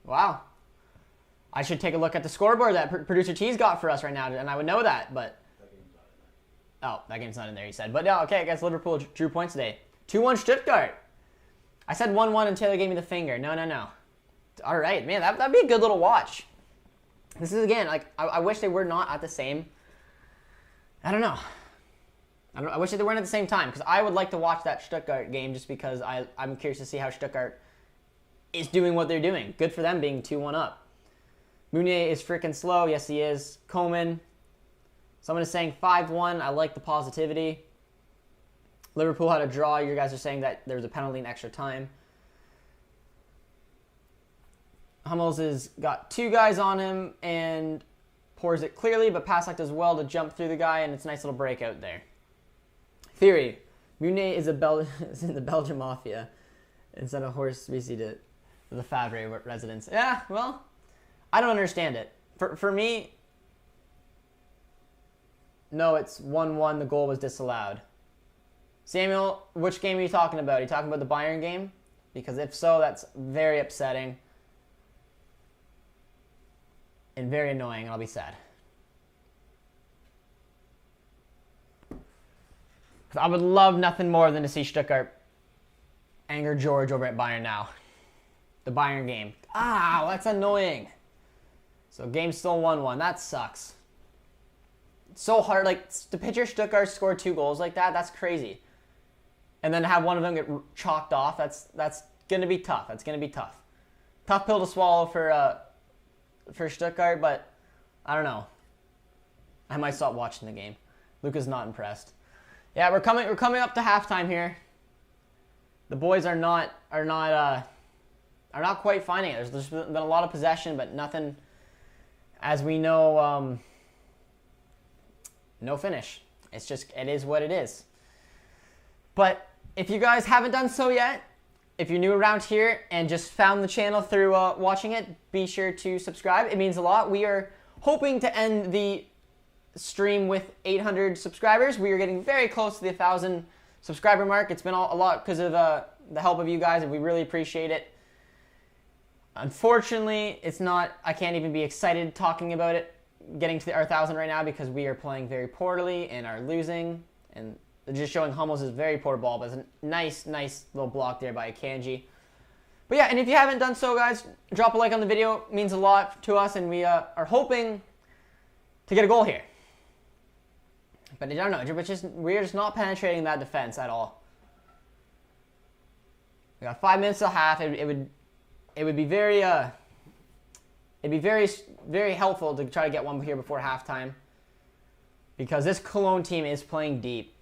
Wow. I should take a look at the scoreboard that Producer T's got for us right now, and I would know that, but... Oh, that game's not in there, he said. But no, okay, I guess Liverpool drew points today. 2-1 Stuttgart. I said 1-1 and Taylor gave me the finger. No. All right, man, that'd be a good little watch. This is, again, like, I wish they were not at the same... I don't know. I wish they weren't at the same time, because I would like to watch that Stuttgart game just because I'm curious to see how Stuttgart is doing what they're doing. Good for them being 2-1 up. Meunier is freaking slow. Yes, he is. Coman. Someone is saying 5-1. I like the positivity. Liverpool had a draw. You guys are saying that there was a penalty in extra time. Hummels has got 2 guys on him and pours it clearly, but Passlack does well to jump through the guy, and it's a nice little breakout there. Theory. Meunier is is in the Belgian Mafia and sent a horse species to the Favre residence. Yeah, well, I don't understand it. For me, no, it's 1-1. The goal was disallowed. Samuel, which game are you talking about? Are you talking about the Bayern game? Because if so, that's very upsetting and very annoying, and I'll be sad. Because I would love nothing more than to see Stuttgart anger George over at Bayern now. The Bayern game. Ah, that's annoying. So game's still 1-1. That sucks. It's so hard. Like, to picture Stuttgart score 2 goals like that, that's crazy. And then have one of them get chalked off, that's going to be tough. That's going to be tough. Tough pill to swallow for Stuttgart, but I don't know. I might stop watching the game. Luca's not impressed. Yeah, we're coming up to halftime here. The boys are not quite finding it. There's been a lot of possession, but nothing, as we know, no finish. It is what it is. But if you guys haven't done so yet, if you're new around here and just found the channel through watching it, be sure to subscribe. It means a lot. We are hoping to end the stream with 800 subscribers. We are getting very close to the 1,000 subscriber mark. It's been a lot because of the help of you guys, and we really appreciate it. Unfortunately, I can't even be excited talking about it, getting to our 1,000 right now, because we are playing very poorly and are losing, and just showing Hummels is very poor ball, but it's a nice little block there by Akanji. But yeah, and if you haven't done so, guys, drop a like on the video. It means a lot to us, and we are hoping to get a goal here. But I don't know, we're just not penetrating that defense at all. We got 5 minutes till half. It would be very very helpful to try to get one here before halftime, because this Cologne team is playing deep.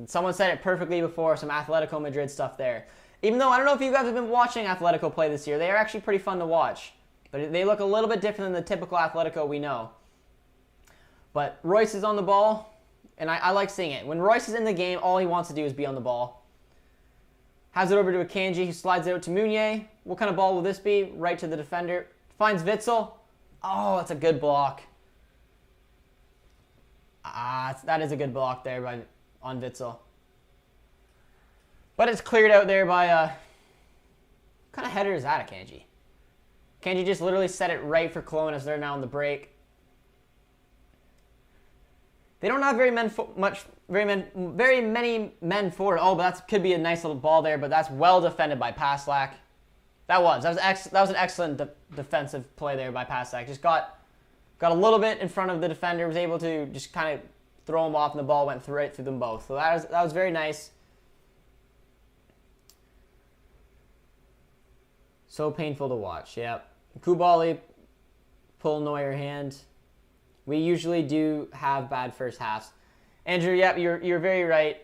Someone said it perfectly before, some Atletico Madrid stuff there. Even though I don't know if you guys have been watching Atletico play this year, they are actually pretty fun to watch. But they look a little bit different than the typical Atletico we know. But Royce is on the ball, and I like seeing it. When Royce is in the game, all he wants to do is be on the ball. Has it over to Akanji, who slides it out to Meunier. What kind of ball will this be? Right to the defender. Finds Witsel. Oh, that's a good block. That is a good block there on Witsel. But it's cleared out there by... what kind of header is that, Akanji? Akanji just literally set it right for Cologne as they're now on the break. They don't have very many men forward. Oh, but that could be a nice little ball there, but that's well defended by Passlack. That was an excellent defensive play there by Passlack. Just got a little bit in front of the defender, was able to just kind of throw him off, and the ball went right through them both. So that was very nice. So painful to watch. Yep. Koulibaly pull Neuer hand. We usually do have bad first halves. Andrew, yep, you're very right.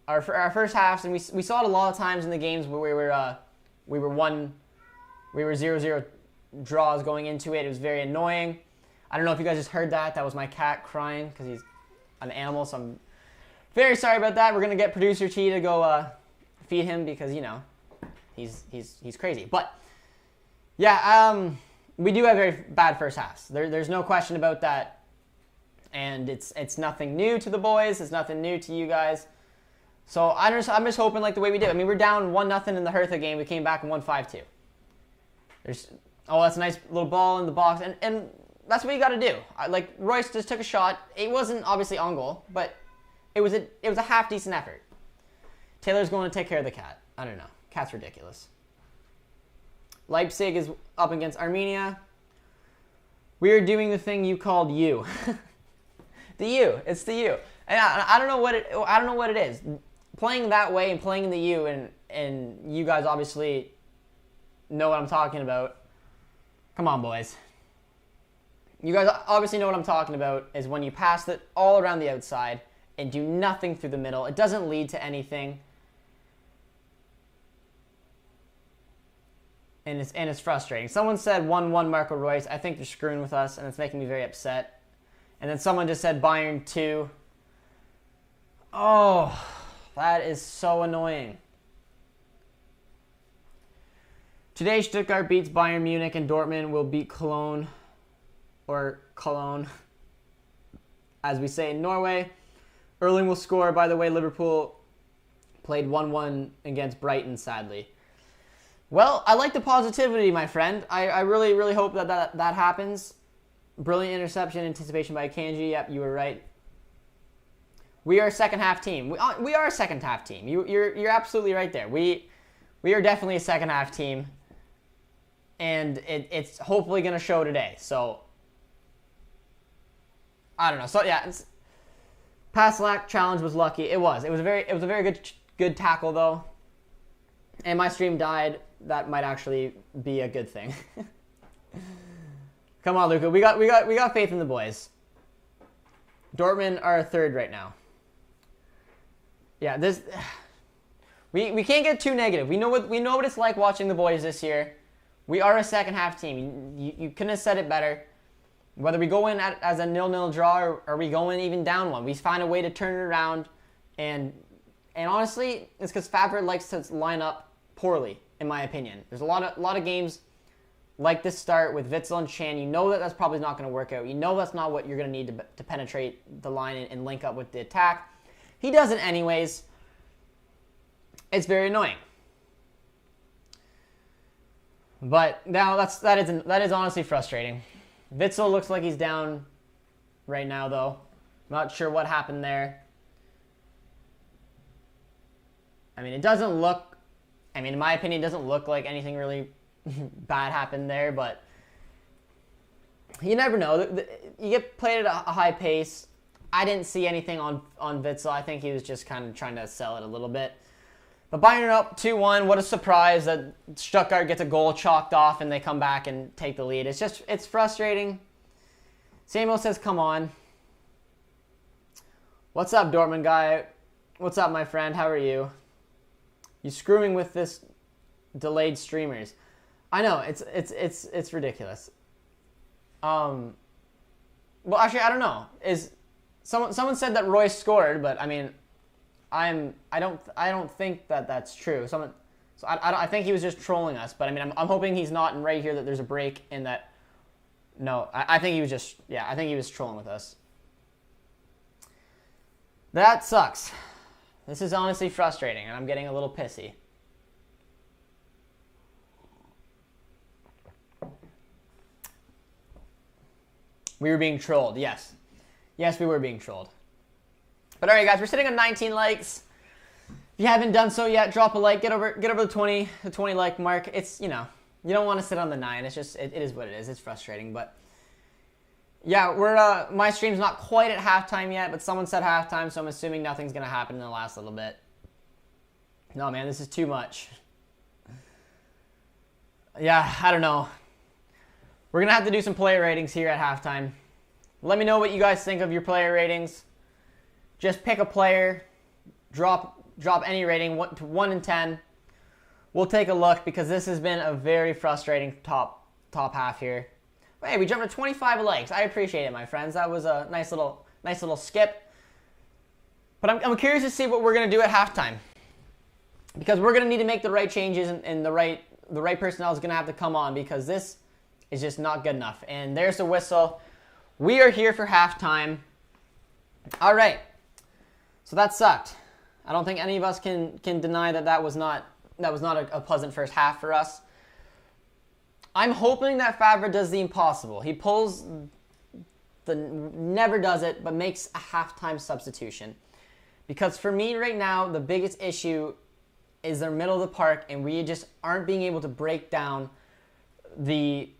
Our first halves, and we saw it a lot of times in the games where we were 0-0 draws going into it. It was very annoying. I don't know if you guys just heard that. That was my cat crying because he's an animal, so I'm very sorry about that. We're gonna get producer T to go feed him because, you know, he's crazy. But yeah, we do have very bad first halves. There's no question about that. And it's nothing new to the boys. It's nothing new to you guys. So I'm just hoping like the way we did. I mean, we're down 1-0 in the Hertha game. We came back and won 5-2. That's a nice little ball in the box. And that's what you got to do. Like, Royce just took a shot. It wasn't obviously on goal, but it was a half-decent effort. Taylor's going to take care of the cat. I don't know. Cat's ridiculous. Leipzig is up against Armenia. We are doing the thing you called U. The U. It's the U. And I don't know what it is. Playing that way and playing in the U, and you guys obviously know what I'm talking about. Come on, boys. You guys obviously know what I'm talking about, is when you pass it all around the outside and do nothing through the middle. It doesn't lead to anything. And it's frustrating. Someone said 1-1 Marco Reus. I think they're screwing with us, and it's making me very upset. And then someone just said Bayern 2. Oh, that is so annoying. Today, Stuttgart beats Bayern Munich, and Dortmund will beat Cologne, or Cologne, as we say in Norway. Erling will score. By the way, Liverpool played 1-1 against Brighton, sadly. Well, I like the positivity, my friend. I really, really hope that happens. Brilliant interception, anticipation by Kanji. Yep, you were right. We are a second-half team. We are a second-half team. You're absolutely right there. We are definitely a second-half team, and it's hopefully going to show today. So, I don't know. So, yeah, pass lack challenge was lucky. It was a very good tackle, though. And my stream died. That might actually be a good thing. Come on, Luca. We got faith in the boys. Dortmund are third right now. Yeah, we can't get too negative. We know what it's like watching the boys this year. We are a second half team. You couldn't have said it better. Whether we go in as a 0-0 draw or we go in even down 1, we find a way to turn it around. And honestly, it's because Favre likes to line up poorly, in my opinion. There's a lot of games like this start with Witsel and Chan. You know that's probably not going to work out. You know that's not what you're going to need to penetrate the line and link up with the attack. He does it anyways. It's very annoying. But now that is honestly frustrating. Witsel looks like he's down right now, though. Not sure what happened there. I mean, in my opinion, it doesn't look like anything really bad happened there, but you never know. You get played at a high pace. I didn't see anything on Witsel. I think he was just kind of trying to sell it a little bit. But Bayern are up 2-1. What a surprise that Stuttgart gets a goal chalked off and they come back and take the lead. It's frustrating. Samuel says, come on. What's up, Dortmund guy? What's up, my friend? How are you? You screwing with this delayed streamers. I know, it's ridiculous. Well, actually, I don't know. Someone said that Royce scored, but I mean, I don't think that that's true. I think he was just trolling us. But I mean, I'm hoping he's not. And right here that there's a break in that. No, I think he was just. Yeah, I think he was trolling with us. That sucks. This is honestly frustrating, and I'm getting a little pissy. We were being trolled, yes. Yes, we were being trolled. But alright guys, we're sitting on 19 likes. If you haven't done so yet, drop a like, get over the 20 like mark. It's, you don't want to sit on the 9. It's just it is what it is. It's frustrating, but yeah, my stream's not quite at halftime yet, but someone said halftime, so I'm assuming nothing's going to happen in the last little bit. No, man, this is too much. Yeah, I don't know. We're going to have to do some player ratings here at halftime. Let me know what you guys think of your player ratings. Just pick a player, drop any rating, 1 to 10. We'll take a look because this has been a very frustrating top half here. But hey, we jumped to 25 likes. I appreciate it, my friends. That was a nice little skip. But I'm curious to see what we're going to do at halftime. Because we're going to need to make the right changes and the right personnel is going to have to come on because this is just not good enough. And there's the whistle. We are here for halftime. All right. So that sucked. I don't think any of us can deny that was not a pleasant first half for us. I'm hoping that Favre does the impossible. He never does it, but makes a halftime substitution. Because for me right now, the biggest issue is their middle of the park, and we just aren't being able to break down the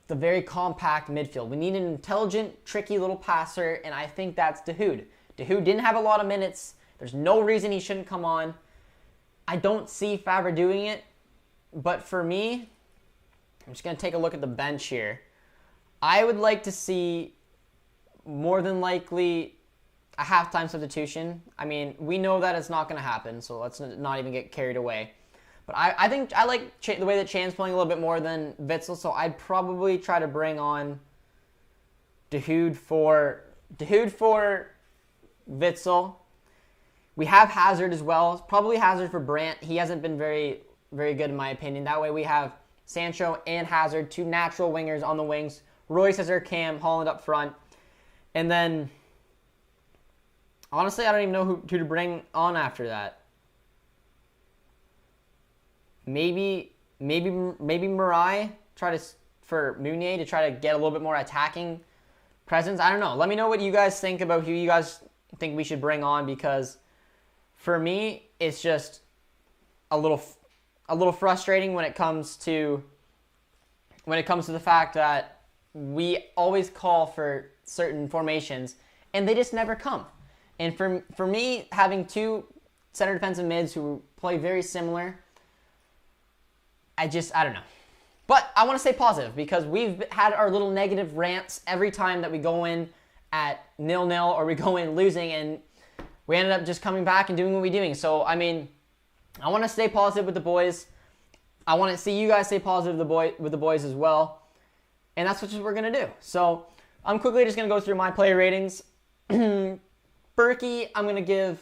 very compact midfield. We need an intelligent, tricky little passer, and I think that's Dahoud. Dahoud didn't have a lot of minutes. There's no reason he shouldn't come on. I don't see Favre doing it, but for me, I'm just going to take a look at the bench here. I would like to see, more than likely, a halftime substitution. I mean, we know that it's not going to happen, so let's not even get carried away. But I think I like the way that Chan's playing a little bit more than Witsel, so I'd probably try to bring on Dahoud for Witsel. We have Hazard as well. Probably Hazard for Brandt. He hasn't been very, very good in my opinion. That way we have Sancho and Hazard, two natural wingers on the wings. Royce as our cam, Holland up front. And then, honestly, I don't even know who to bring on after that. Maybe Marai for Meunier to try to get a little bit more attacking presence. I don't know. Let me know what you guys think about who you guys think we should bring on, because for me, it's just a little frustrating when it comes to the fact that we always call for certain formations and they just never come. And for me, having two center defensive mids who play very similar, I don't know. But I want to stay positive because we've had our little negative rants every time that we go in at 0-0 or we go in losing, and we ended up just coming back and doing what we're doing. So, I mean, I want to stay positive with the boys. I want to see you guys stay positive with the boys as well. And that's what we're going to do. So, I'm quickly just going to go through my player ratings. Berkey, I'm going to give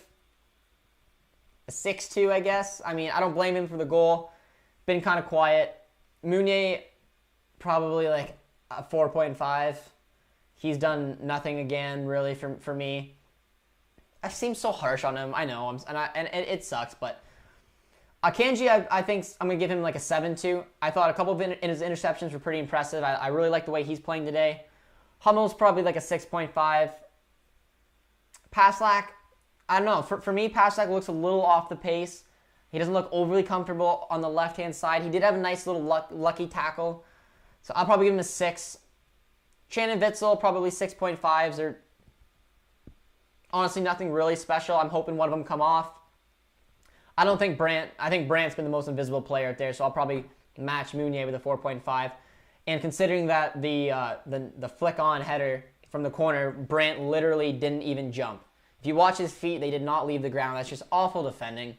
a 6-2, I guess. I mean, I don't blame him for the goal. Been kind of quiet. Meunier, probably like a 4.5. He's done nothing again, really, for me. I seem so harsh on him. I know, and it sucks, but Akanji, I think I'm going to give him like a 7-2. I thought a couple of his interceptions were pretty impressive. I really like the way he's playing today. Hummel's probably like a 6.5. Paslak, I don't know. For me, Paslak looks a little off the pace. He doesn't look overly comfortable on the left-hand side. He did have a nice little lucky tackle. So I'll probably give him a 6. Chan and Witsel, probably 6.5s. They're honestly nothing really special. I'm hoping one of them come off. I think Brandt's been the most invisible player out there, so I'll probably match Meunier with a 4.5. And considering that the flick-on header from the corner, Brandt literally didn't even jump. If you watch his feet, they did not leave the ground. That's just awful defending.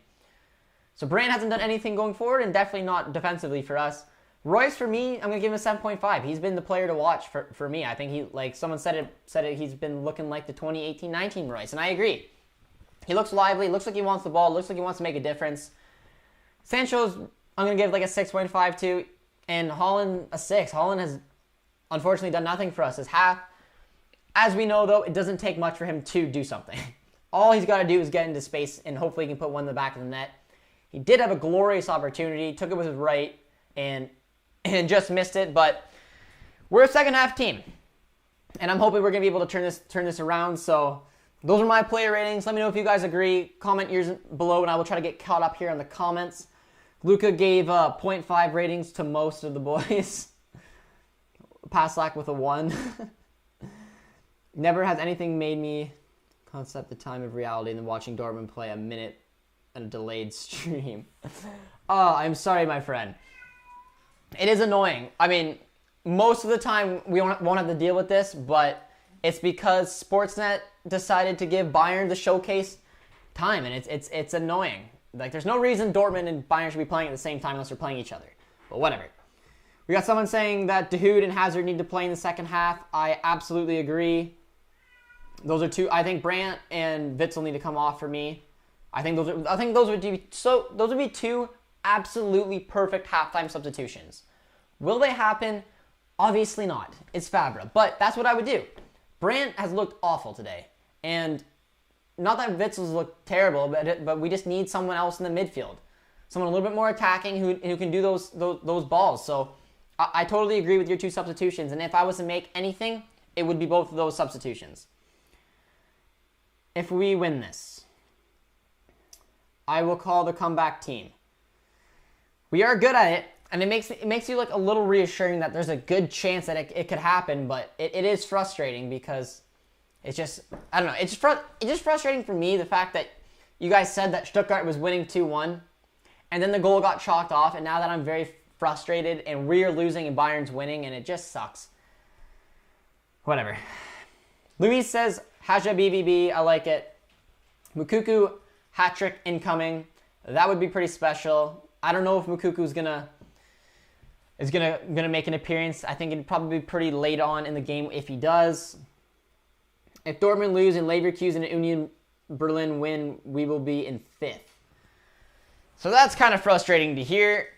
So Brandt hasn't done anything going forward, and definitely not defensively for us. Royce, for me, I'm going to give him a 7.5. He's been the player to watch for me. I think he, like someone said it, he's been looking like the 2018-19 Royce, and I agree. He looks lively, looks like he wants the ball, looks like he wants to make a difference. Sancho's, I'm going to give like a 6.5 to, and Holland a 6. Holland has unfortunately done nothing for us this half. As we know, though, it doesn't take much for him to do something. All he's got to do is get into space, and hopefully he can put one in the back of the net. He did have a glorious opportunity, took it with his right, and just missed it. But we're a second-half team, and I'm hoping we're going to be able to turn this around. So those are my player ratings. Let me know if you guys agree. Comment yours below, and I will try to get caught up here in the comments. Luca gave 0.5 ratings to most of the boys. Paslak with a 1. Never has anything made me concept the time of reality than watching Dortmund play a minute and a delayed stream. Oh, I'm sorry, my friend. It is annoying. I mean, most of the time we won't have to deal with this, but it's because Sportsnet decided to give Bayern the showcase time, and it's annoying. Like, there's no reason Dortmund and Bayern should be playing at the same time unless they're playing each other. But whatever. We got someone saying that Dahoud and Hazard need to play in the second half. I absolutely agree. Those are two. I think Brandt and Witsel need to come off for me. I think those would be two absolutely perfect halftime substitutions. Will they happen? Obviously not. It's Favre, but that's what I would do. Brandt has looked awful today, And not that Witzel's look terrible, but we just need someone else in the midfield. Someone a little bit more attacking who can do those balls. So I totally agree with your 2 substitutions. And if I was to make anything, it would be both of those substitutions. If we win this, I will call the comeback team. We are good at it, and it makes you look a little reassuring that there's a good chance that it could happen, but it is frustrating because it's just, I don't know, it's just frustrating for me, the fact that you guys said that Stuttgart was winning 2-1, and then the goal got chalked off, and now that I'm very frustrated, and we're losing and Bayern's winning, and it just sucks. Whatever. Luis says, Haja BVB, I like it. Mukuku, hat-trick incoming. That would be pretty special. I don't know if Mukuku's gonna make an appearance. I think it'd probably be pretty late on in the game if he does. If Dortmund lose and Leverkusen and Union Berlin win, we will be in 5th. So that's kind of frustrating to hear.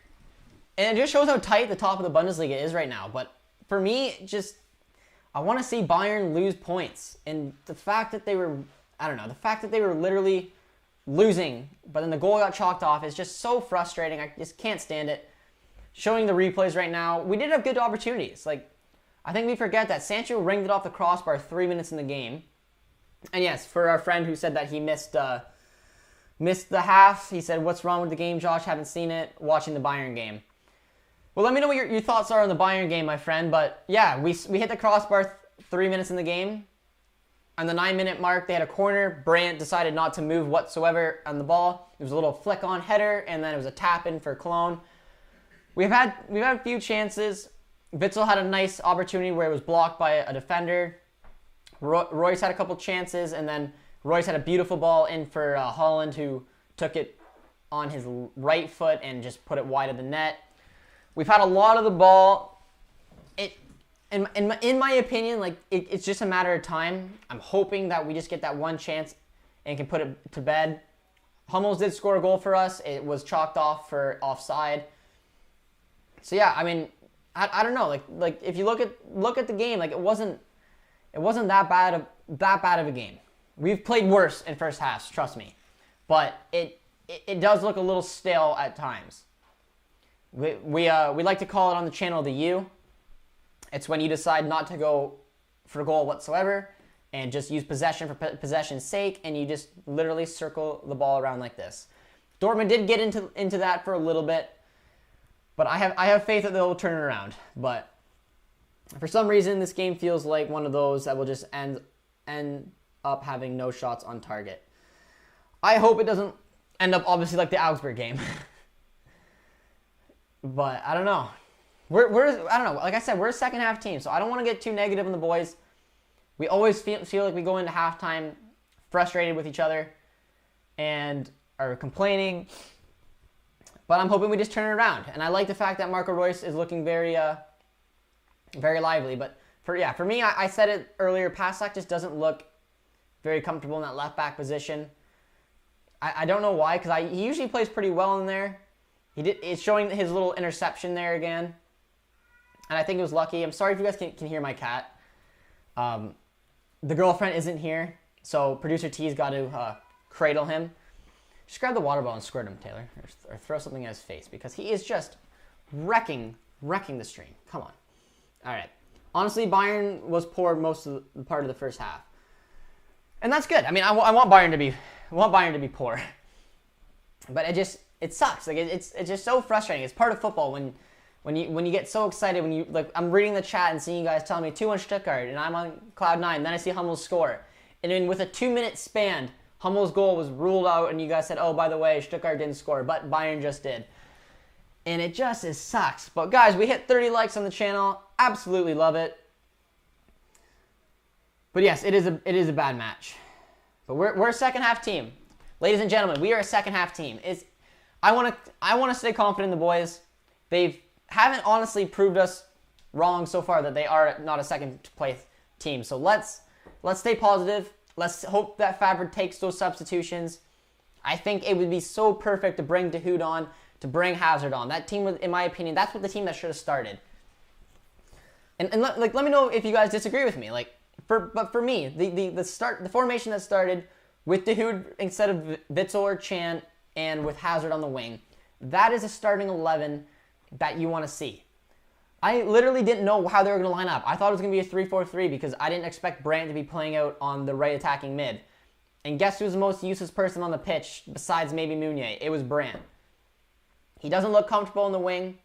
And it just shows how tight the top of the Bundesliga is right now. But for me, I want to see Bayern lose points. And the fact that they were, the fact that they were literally losing, but then the goal got chalked off is just so frustrating. I just can't stand it. Showing the replays right now, we did have good opportunities. I think we forget that Sancho ringed it off the crossbar 3 minutes in the game. And yes, for our friend who said that he missed the half, he said, "What's wrong with the game, Josh? Haven't seen it. Watching the Bayern game." Well, let me know what your thoughts are on the Bayern game, my friend. But yeah, we hit the crossbar 3 minutes in the game. On the 9-minute mark, they had a corner. Brandt decided not to move whatsoever on the ball. It was a little flick-on header, and then it was a tap-in for Cologne. We've had a few chances. Witzel had a nice opportunity where it was blocked by a defender. Royce had a couple chances, and then Royce had a beautiful ball in for Holland, who took it on his right foot and just put it wide of the net. We've had a lot of the ball. In my opinion, it's just a matter of time. I'm hoping that we just get that one chance and can put it to bed. Hummels did score a goal for us. It was chalked off for offside. So yeah, I mean, I don't know. If you look at the game, it wasn't that bad of a game. We've played worse in first halves, trust me, but it does look a little stale at times. We like to call it on the channel the U. It's when you decide not to go for goal whatsoever and just use possession for possession's sake, and you just literally circle the ball around like this. Dortmund did get into that for a little bit, but I have faith that they'll turn it around. But for some reason, this game feels like one of those that will just end up having no shots on target. I hope it doesn't end up obviously like the Augsburg game. But I don't know. I don't know. Like I said, we're a second half team, so I don't want to get too negative on the boys. We always feel like we go into halftime frustrated with each other and are complaining. But I'm hoping we just turn it around. And I like the fact that Marco Reus is looking very lively. But for me, I said it earlier, Pasak just doesn't look very comfortable in that left back position. I don't know why, because he usually plays pretty well in there. It's showing his little interception there again. And I think it was lucky. I'm sorry if you guys can hear my cat. The girlfriend isn't here, so producer T's got to cradle him. Just grab the water bottle and squirt him, Taylor. Or throw something in his face, because he is just wrecking the stream. Come on. All right. Honestly, Bayern was poor most of the part of the first half. And that's good. I mean, I want Bayern to be poor. But it sucks. It's just so frustrating. It's part of football when you get so excited, I'm reading the chat and seeing you guys telling me 2-1 Stuttgart, and I'm on cloud 9. Then I see Hummels score, and then with a 2-minute span, Hummels' goal was ruled out, and you guys said, "Oh, by the way, Stuttgart didn't score, but Bayern just did." And it sucks. But guys, we hit 30 likes on the channel. Absolutely love it. But yes, it is a bad match. But we're a second half team, ladies and gentlemen. We are a second half team. I want to stay confident in the boys. They haven't honestly proved us wrong so far that they are not a second place team. So let's stay positive. Let's hope that Favre takes those substitutions. I think it would be so perfect to bring Dahoud on, to bring Hazard on. That team was, in my opinion, that's what the team that should have started. And let me know if you guys disagree with me. but for me, the formation that started with Dahoud instead of Witsel or Chan and with Hazard on the wing, that is a starting 11 that you want to see. I literally didn't know how they were going to line up. I thought it was going to be a 3-4-3 because I didn't expect Brandt to be playing out on the right attacking mid. And guess who's the most useless person on the pitch besides maybe Meunier? It was Brandt. He doesn't look comfortable in the wing.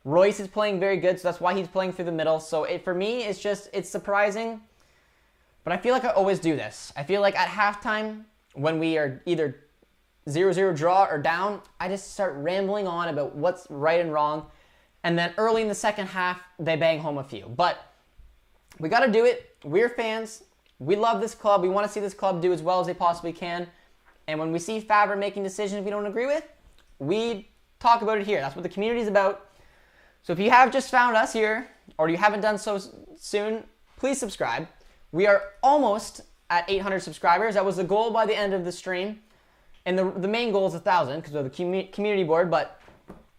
Royce is playing very good, so that's why he's playing through the middle. So for me, it's surprising. But I feel like I always do this. I feel like at halftime, when we are either 0-0 draw or down, I just start rambling on about what's right and wrong. And then early in the second half, they bang home a few. But we got to do it. We're fans. We love this club. We want to see this club do as well as they possibly can. And when we see Favre making decisions we don't agree with, we talk about it here. That's what the community is about. So if you have just found us here, or you haven't done so soon, please subscribe. We are almost at 800 subscribers. That was the goal by the end of the stream. And the main goal is 1,000 because of the community board. But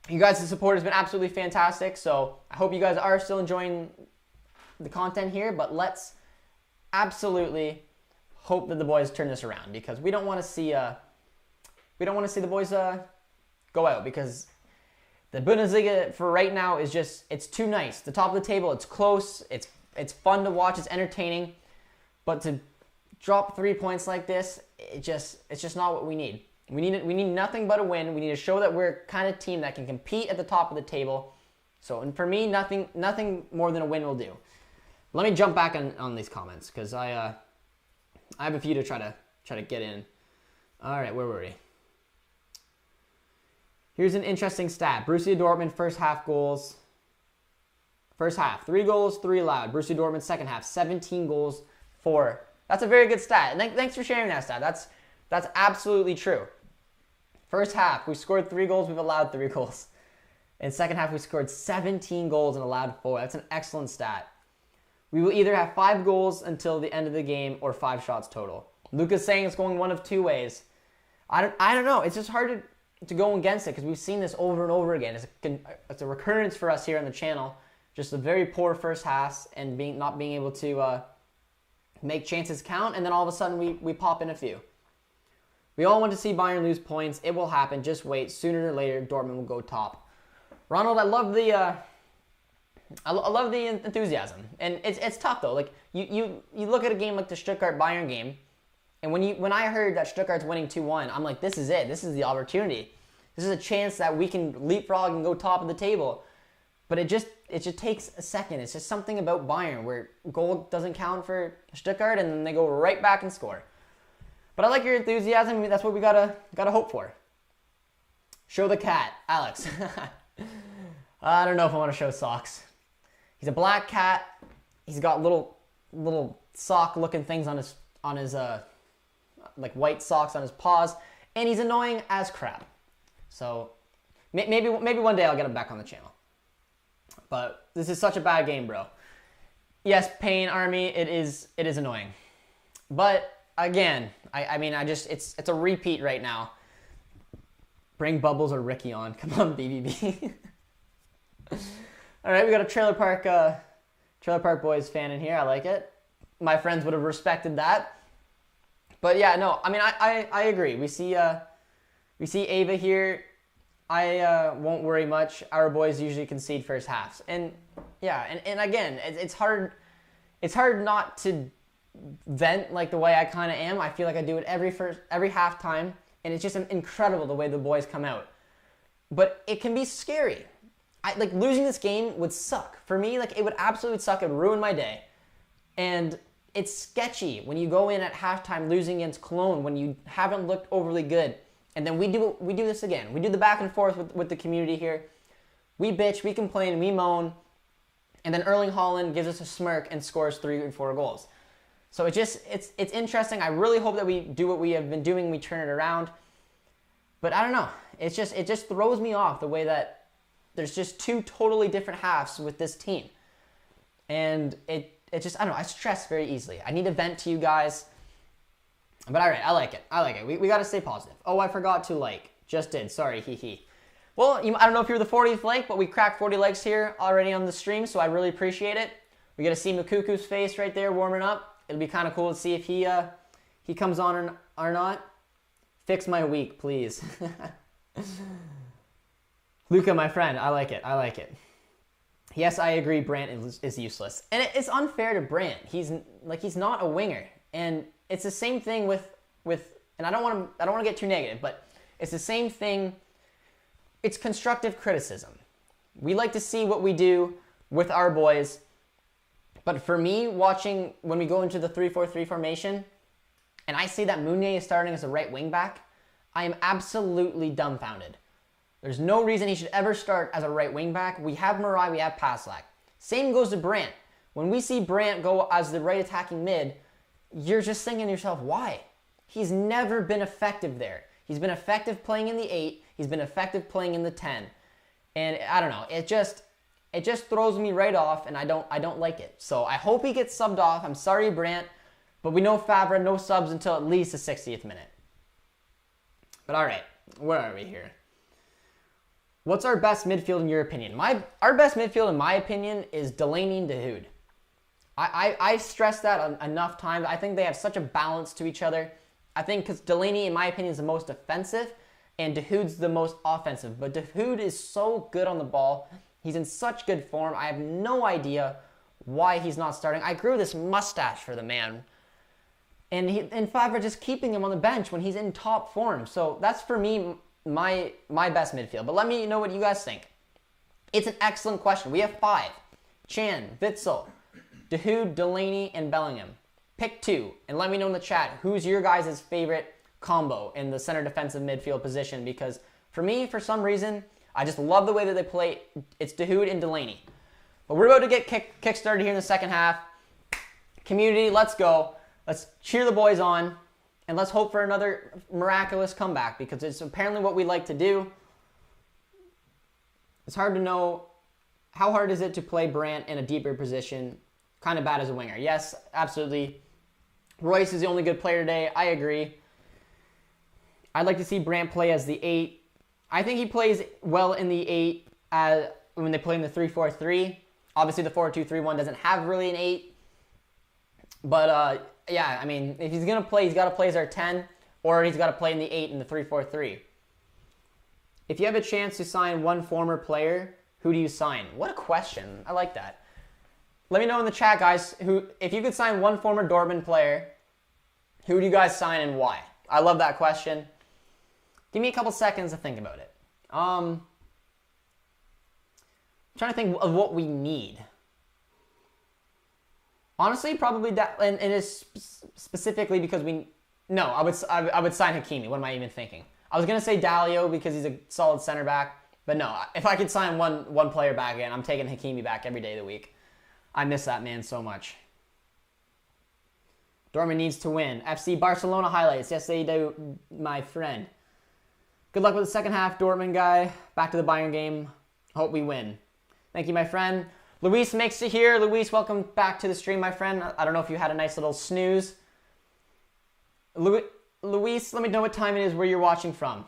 you guys' support has been absolutely fantastic. So I hope you guys are still enjoying the content here. But let's absolutely hope that the boys turn this around, because we don't want to see the boys go out, because the Bundesliga for right now is just, it's too nice. The top of the table, it's close, it's fun to watch, it's entertaining, but to drop 3 points like this, it's just not what we need. We need nothing but a win. We need to show that we're a kind of team that can compete at the top of the table. So, and for me, nothing more than a win will do. Let me jump back on these comments, because I have a few to try to get in. All right, where were we? Here's an interesting stat. Borussia Dortmund first half goals. First half, 3 goals, 3 allowed. Borussia Dortmund second half, 17 goals, 4. That's a very good stat. And thanks for sharing that stat. That's absolutely true. First half, we scored 3 goals, we've allowed 3 goals. In second half, we scored 17 goals and allowed 4. That's an excellent stat. We will either have 5 goals until the end of the game or 5 shots total. Luca's saying it's going one of 2 ways. I don't know. It's just hard to go against it, because we've seen this over and over again. It's a recurrence for us here on the channel. Just a very poor first half and not being able to make chances count, and then all of a sudden we pop in a few. We all want to see Bayern lose points. It will happen. Just wait. Sooner or later, Dortmund will go top. Ronald, I love the enthusiasm, and it's tough though. Like you look at a game like the Stuttgart Bayern game, and when I heard that Stuttgart's winning 2-1, I'm like, this is it. This is the opportunity. This is a chance that we can leapfrog and go top of the table. But it just takes a second. It's just something about Bayern where goal doesn't count for Stuttgart, and then they go right back and score. But I like your enthusiasm. I mean, that's what we gotta hope for. Show the cat, Alex. I don't know if I want to show socks. He's a black cat. He's got little sock-looking things on his like white socks on his paws, and he's annoying as crap. So maybe one day I'll get him back on the channel. But this is such a bad game, bro. Yes, Pain Army, it is annoying. But again, I mean, it's a repeat right now. Bring Bubbles or Ricky on. Come on, BBB. All right, we got a Trailer Park Boys fan in here. I like it. My friends would have respected that. But yeah, no, I mean, I agree. We see Ava here. I won't worry much. Our boys usually concede first halves, and yeah, and again, it's hard not to vent like the way I kind of am. I feel like I do it every halftime, and it's just incredible the way the boys come out. But it can be scary. Like losing this game would suck for me. Like it would absolutely suck. It would ruin my day, and it's sketchy when you go in at halftime losing against Cologne when you haven't looked overly good. And then we do this again. We do the back and forth with the community here. We bitch, we complain, we moan, and then Erling Haaland gives us a smirk and scores 3 and 4 goals. So it's interesting. I really hope that we do what we have been doing. We turn it around. But I don't know. It just throws me off the way that there's just 2 totally different halves with this team, and it just, I don't know. I stress very easily. I need to vent to you guys. But all right, I like it. We got to stay positive. Oh, I forgot to like. Just did. Sorry, hee. Well, I don't know if you're the 40th like, but we cracked 40 likes here already on the stream, so I really appreciate it. We get to see Mukuku's face right there warming up. It'll be kind of cool to see if he comes on or not. Fix my week, please. Luca, my friend, I like it. I like it. Yes, I agree. Brandt is useless, and it's unfair to Brandt. He's not a winger, and it's the same thing with. And I don't want to get too negative, but it's the same thing. It's constructive criticism. We like to see what we do with our boys, but for me, watching when we go into the 3-4-3 formation, and I see that Meunier is starting as a right wing back, I am absolutely dumbfounded. There's no reason he should ever start as a right wing back. We have Marai, we have Paslak. Same goes to Brandt. When we see Brandt go as the right attacking mid, you're just thinking to yourself, why? He's never been effective there. He's been effective playing in the 8. He's been effective playing in the 10. And I don't know, it just throws me right off, and I don't like it. So I hope he gets subbed off. I'm sorry, Brandt, but we know Favre, no subs until at least the 60th minute. But all right, where are we here? What's our best midfield in your opinion? Our best midfield, in my opinion, is Delaney and Dahoud. I stressed that enough times. I think they have such a balance to each other. I think because Delaney, in my opinion, is the most defensive, and Dahoud's the most offensive. But Dahoud is so good on the ball. He's in such good form. I have no idea why he's not starting. I grew this mustache for the man. And Favre just keeping him on the bench when he's in top form. So that's, for me, my best midfield. But let me know what you guys think. It's an excellent question. We have 5. Chan, Witsel, Dahoud, Delaney, and Bellingham. Pick 2, and let me know in the chat who's your guys' favorite combo in the center defensive midfield position, because for me, for some reason, I just love the way that they play. It's Dahoud and Delaney. But we're about to get kick-started here in the second half. Community, let's go. Let's cheer the boys on, and let's hope for another miraculous comeback, because it's apparently what we like to do. It's hard to know, how hard is it to play Brandt in a deeper position? Kind of bad as a winger. Yes, absolutely. Royce is the only good player today. I agree. I'd like to see Brandt play as the 8. I think he plays well in the 8 when they play in the 3-4-3. Obviously, the 4-2-3-1 doesn't have really an 8. But, yeah, I mean, if he's going to play, he's got to play as our 10, or he's got to play in the 8 in the 3-4-3. If you have a chance to sign one former player, who do you sign? What a question. I like that. Let me know in the chat, guys, if you could sign one former Dortmund player, who do you guys sign and why? I love that question. Give me a couple seconds to think about it. I'm trying to think of what we need. Honestly, probably that, and it's specifically because I would sign Hakimi. What am I even thinking? I was gonna say Dalio because he's a solid center back, but no. If I could sign one player back again, I'm taking Hakimi back every day of the week. I miss that man so much. Dortmund needs to win. FC Barcelona highlights. Yes, they do, my friend. Good luck with the second half, Dortmund guy. Back to the Bayern game. Hope we win. Thank you, my friend. Luis makes it here. Luis, welcome back to the stream, my friend. I don't know if you had a nice little snooze. Luis, let me know what time it is where you're watching from.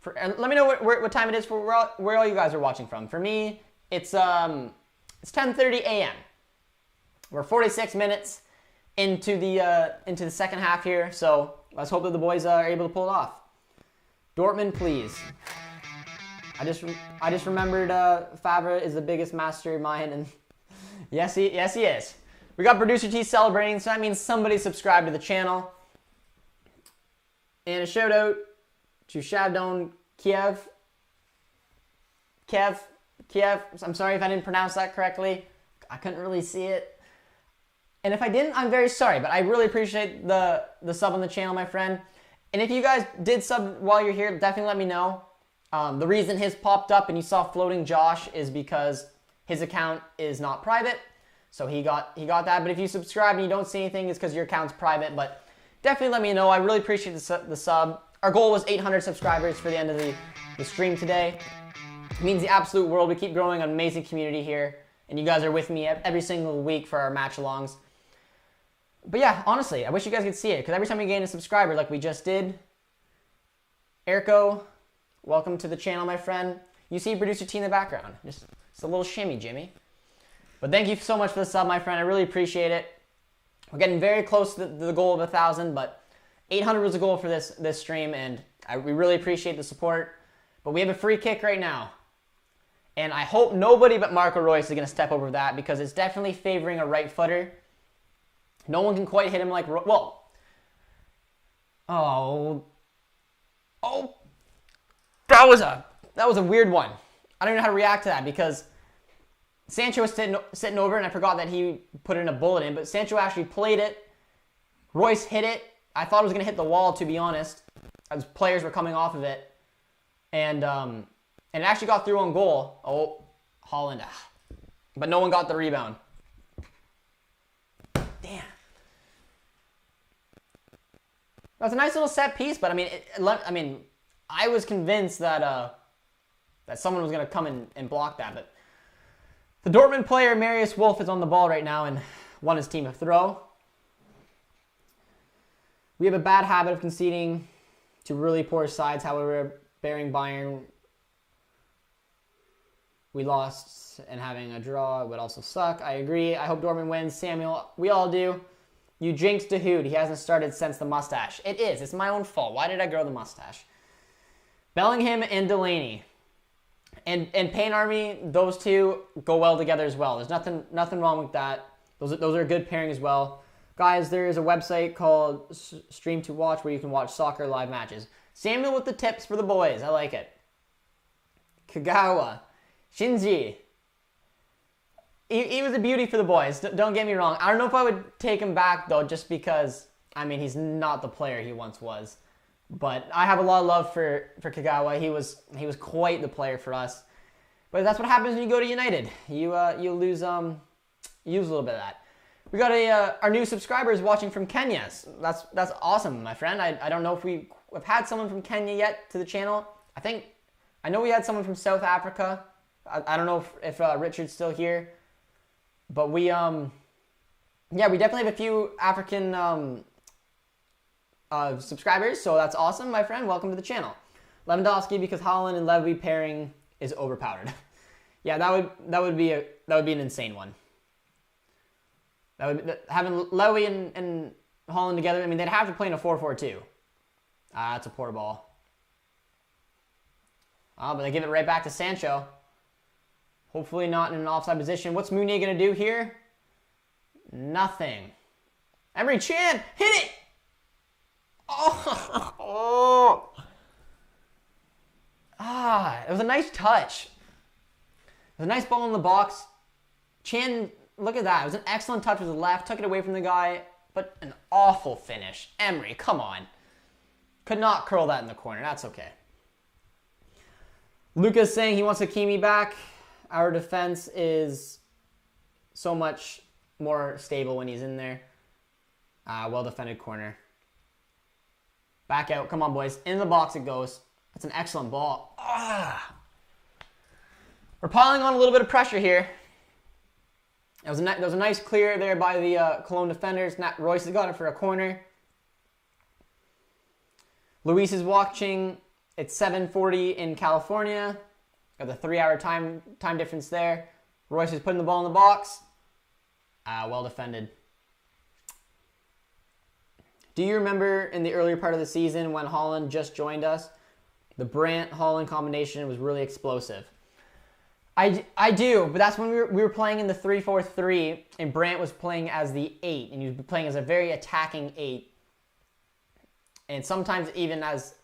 Let me know what time it is for where all you guys are watching from. For me, it's 10:30 a.m. We're 46 minutes into the second half here, so let's hope that the boys are able to pull it off. Dortmund, please. I just remembered Favre is the biggest mastermind, and yes he is. We got Producer T celebrating, so that means somebody subscribed to the channel. And a shout out to Shavdon Kiev. I'm sorry if I didn't pronounce that correctly. I couldn't really see it. And if I didn't, I'm very sorry, but I really appreciate the sub on the channel, my friend. And if you guys did sub while you're here, definitely let me know. The reason his popped up and you saw floating Josh is because his account is not private. So he got that. But if you subscribe and you don't see anything, it's because your account's private. But definitely let me know. I really appreciate the sub. Our goal was 800 subscribers for the end of the stream today. It means the absolute world. We keep growing an amazing community here. And you guys are with me every single week for our match-alongs. But yeah, honestly, I wish you guys could see it. Because every time we gain a subscriber like we just did. Erko, welcome to the channel, my friend. You see Producer T in the background. Just a little shimmy, Jimmy. But thank you so much for the sub, my friend. I really appreciate it. We're getting very close to the goal of 1,000, but 800 was the goal for this stream, and we really appreciate the support. But we have a free kick right now. And I hope nobody but Marco Reus is going to step over that, because it's definitely favoring a right footer. No one can quite hit him like... Well. Oh. That was a weird one. I don't even know how to react to that, because Sancho was sitting over, and I forgot that he put in a bullet in. But Sancho actually played it. Reus hit it. I thought it was going to hit the wall, to be honest, as players were coming off of it. And it actually got through on goal. Oh, Haaland. But no one got the rebound. Damn. That's a nice little set piece, but I mean, I was convinced that someone was going to come and block that. But the Dortmund player, Marius Wolf, is on the ball right now and won his team a throw. We have a bad habit of conceding to really poor sides. However, bearing Bayern, we lost, and having a draw would also suck. I agree. I hope Dortmund wins. Samuel, we all do. You jinxed Dahoud. He hasn't started since the mustache. It is. It's my own fault. Why did I grow the mustache? Bellingham and Delaney. And Payne Army, those two go well together as well. There's nothing wrong with that. Those are a good pairing as well. Guys, there is a website called Stream to Watch where you can watch soccer live matches. Samuel with the tips for the boys. I like it. Kagawa. Shinji. He was a beauty for the boys. Don't get me wrong. I don't know if I would take him back, though, just because, I mean, he's not the player he once was. But I have a lot of love for Kagawa. He was quite the player for us. But that's what happens when you go to United. You lose a little bit of that. We got our new subscribers watching from Kenya. That's awesome, my friend. I don't know if we've had someone from Kenya yet to the channel. I know we had someone from South Africa. I don't know if Richard's still here. But we definitely have a few African subscribers, so that's awesome, my friend. Welcome to the channel. Lewandowski, because Haaland and Levy pairing is overpowered. Yeah, that would be an insane one. Having Levy and Haaland together. I mean, they'd have to play in a 4-4-2. That's a poor ball. Oh, but they give it right back to Sancho. Hopefully not in an offside position. What's Mounier going to do here? Nothing. Emre Can, hit it! Oh! It was a nice touch. It was a nice ball in the box. Chan, look at that. It was an excellent touch with the left. Took it away from the guy, but an awful finish. Emery, come on. Could not curl that in the corner. That's okay. Lucas saying he wants Hakimi back. Our defense is so much more stable when he's in there. Well-defended corner. Back out. Come on, boys. In the box it goes. That's an excellent ball. We're piling on a little bit of pressure here. There was a nice clear there by the Cologne defenders. Royce has got it for a corner. Luis is watching. It's 7:40 in California. Got the 3-hour time difference there. Royce is putting the ball in the box. Well defended. Do you remember in the earlier part of the season when Haaland just joined us? The Brandt-Haaland combination was really explosive. I do, but that's when we were playing in the 3-4-3, and Brandt was playing as the 8, and he was playing as a very attacking 8. And sometimes even as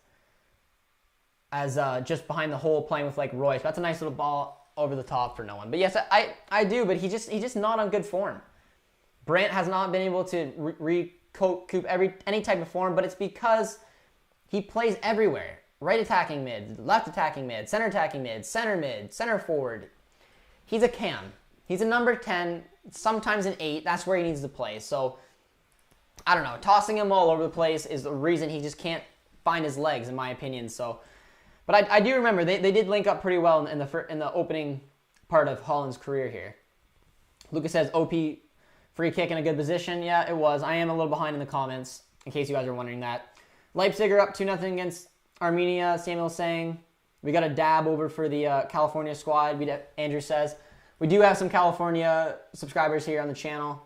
just behind the hole playing with like Royce. That's a nice little ball over the top for no one. But yes, I do, but he's just not on good form. Brandt has not been able to recoup any type of form, but it's because he plays everywhere. Right attacking mid, left attacking mid, center center forward. He's a cam. He's a number 10, sometimes an 8. That's where he needs to play. So, I don't know. Tossing him all over the place is the reason he just can't find his legs, in my opinion. So, but I do remember they did link up pretty well in the opening part of Haaland's career here. Lucas says, OP free kick in a good position. Yeah, it was. I am a little behind in the comments, in case you guys are wondering that. Leipzig are up 2-0 against Armenia. Samuel saying we got a dab over for the California squad. Andrew says We do have some California subscribers here on the channel.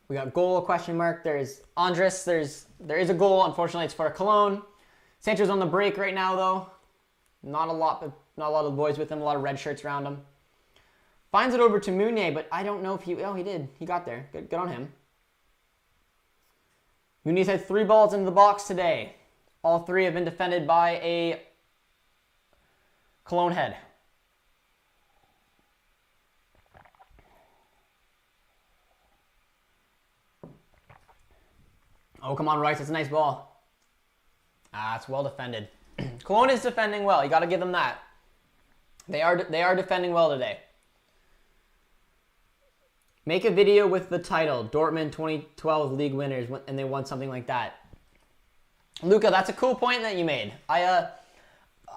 We got goal, question mark. There's Andres. There is a goal. Unfortunately, it's for Cologne. Sancho's on the break right now, though. Not a lot of boys with him. A lot of red shirts around him. Finds it over to Meunier, but I don't know if he... Oh, he did. He got there. Good on him. Meunier's had 3 balls into the box today. All 3 have been defended by a Cologne head. Oh, come on, Rice. It's a nice ball. Ah, it's well defended. Cologne is defending well. You got to give them that. They are defending well today. Make a video with the title, Dortmund 2012 league winners, and they won something like that. Luca, that's a cool point that you made. I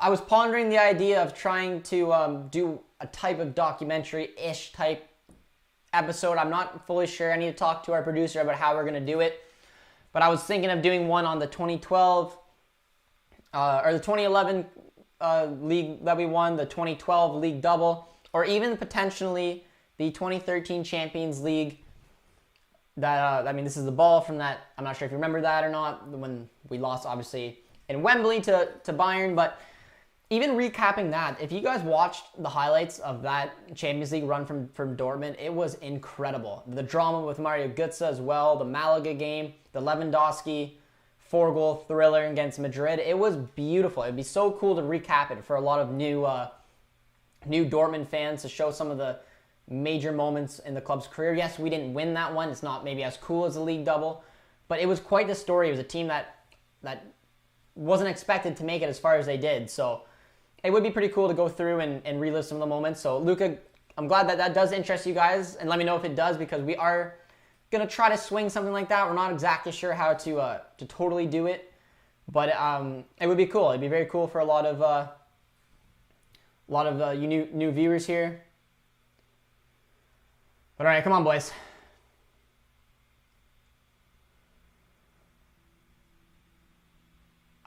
was pondering the idea of trying to do a type of documentary-ish type episode. I'm not fully sure. I need to talk to our producer about how we're going to do it. But I was thinking of doing one on the 2012, or the 2011 league that we won, the 2012 league double, or even potentially the 2013 Champions League. That I mean, this is the ball from that. I'm not sure if you remember that or not, when we lost, obviously, in Wembley to Bayern. But even recapping that, if you guys watched the highlights of that Champions League run from Dortmund, it was incredible. The drama with Mario Götze as well, the Malaga game, the Lewandowski 4-goal thriller against Madrid. It was beautiful. It'd be so cool to recap it for a lot of new Dortmund fans, to show some of the major moments in the club's career. Yes, we didn't win that one. It's not maybe as cool as the league double, but it was quite the story. It was a team that wasn't expected to make it as far as they did. So it would be pretty cool to go through and relive some of the moments. So Luca, I'm glad that does interest you guys, and let me know if it does, because we are gonna try to swing something like that. We're not exactly sure how to totally do it, but it would be cool. It'd be very cool for a lot of you new viewers here. But all right, come on, boys.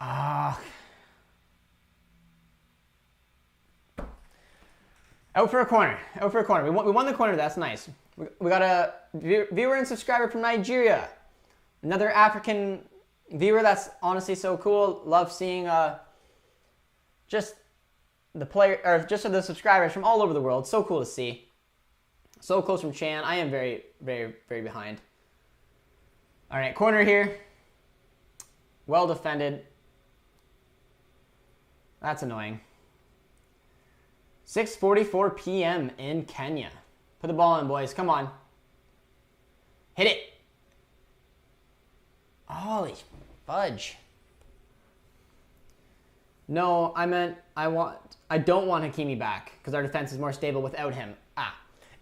Out for a corner. Out for a corner. We won the corner. That's nice. We got a viewer and subscriber from Nigeria. Another African viewer. That's honestly so cool. Love seeing just the subscribers from all over the world. So cool to see. So close from Chan. I am very, very, very behind. All right, corner here. Well defended. That's annoying. 6:44 p.m. in Kenya. Put the ball in, boys. Come on. Hit it. Holy fudge. No, I meant I don't want Hakimi back, because our defense is more stable without him.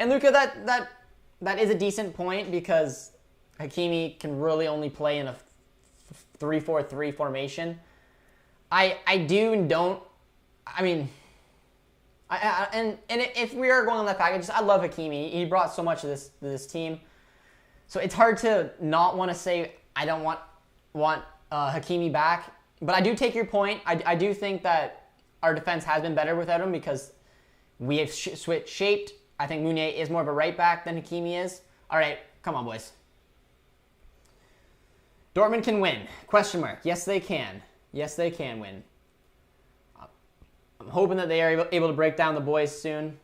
And Luca, that is a decent point, because Hakimi can really only play in a 3-4-3 formation. I do and don't. I mean, and if we are going on that package, I love Hakimi. He brought so much to this team. So it's hard to not want to say I don't want Hakimi back. But I do take your point. I do think that our defense has been better without him, because we have switched shaped. I think Meunier is more of a right back than Hakimi is. All right, come on, boys. Dortmund can win. Question mark. Yes, they can. Yes, they can win. I'm hoping that they are able to break down the boys soon.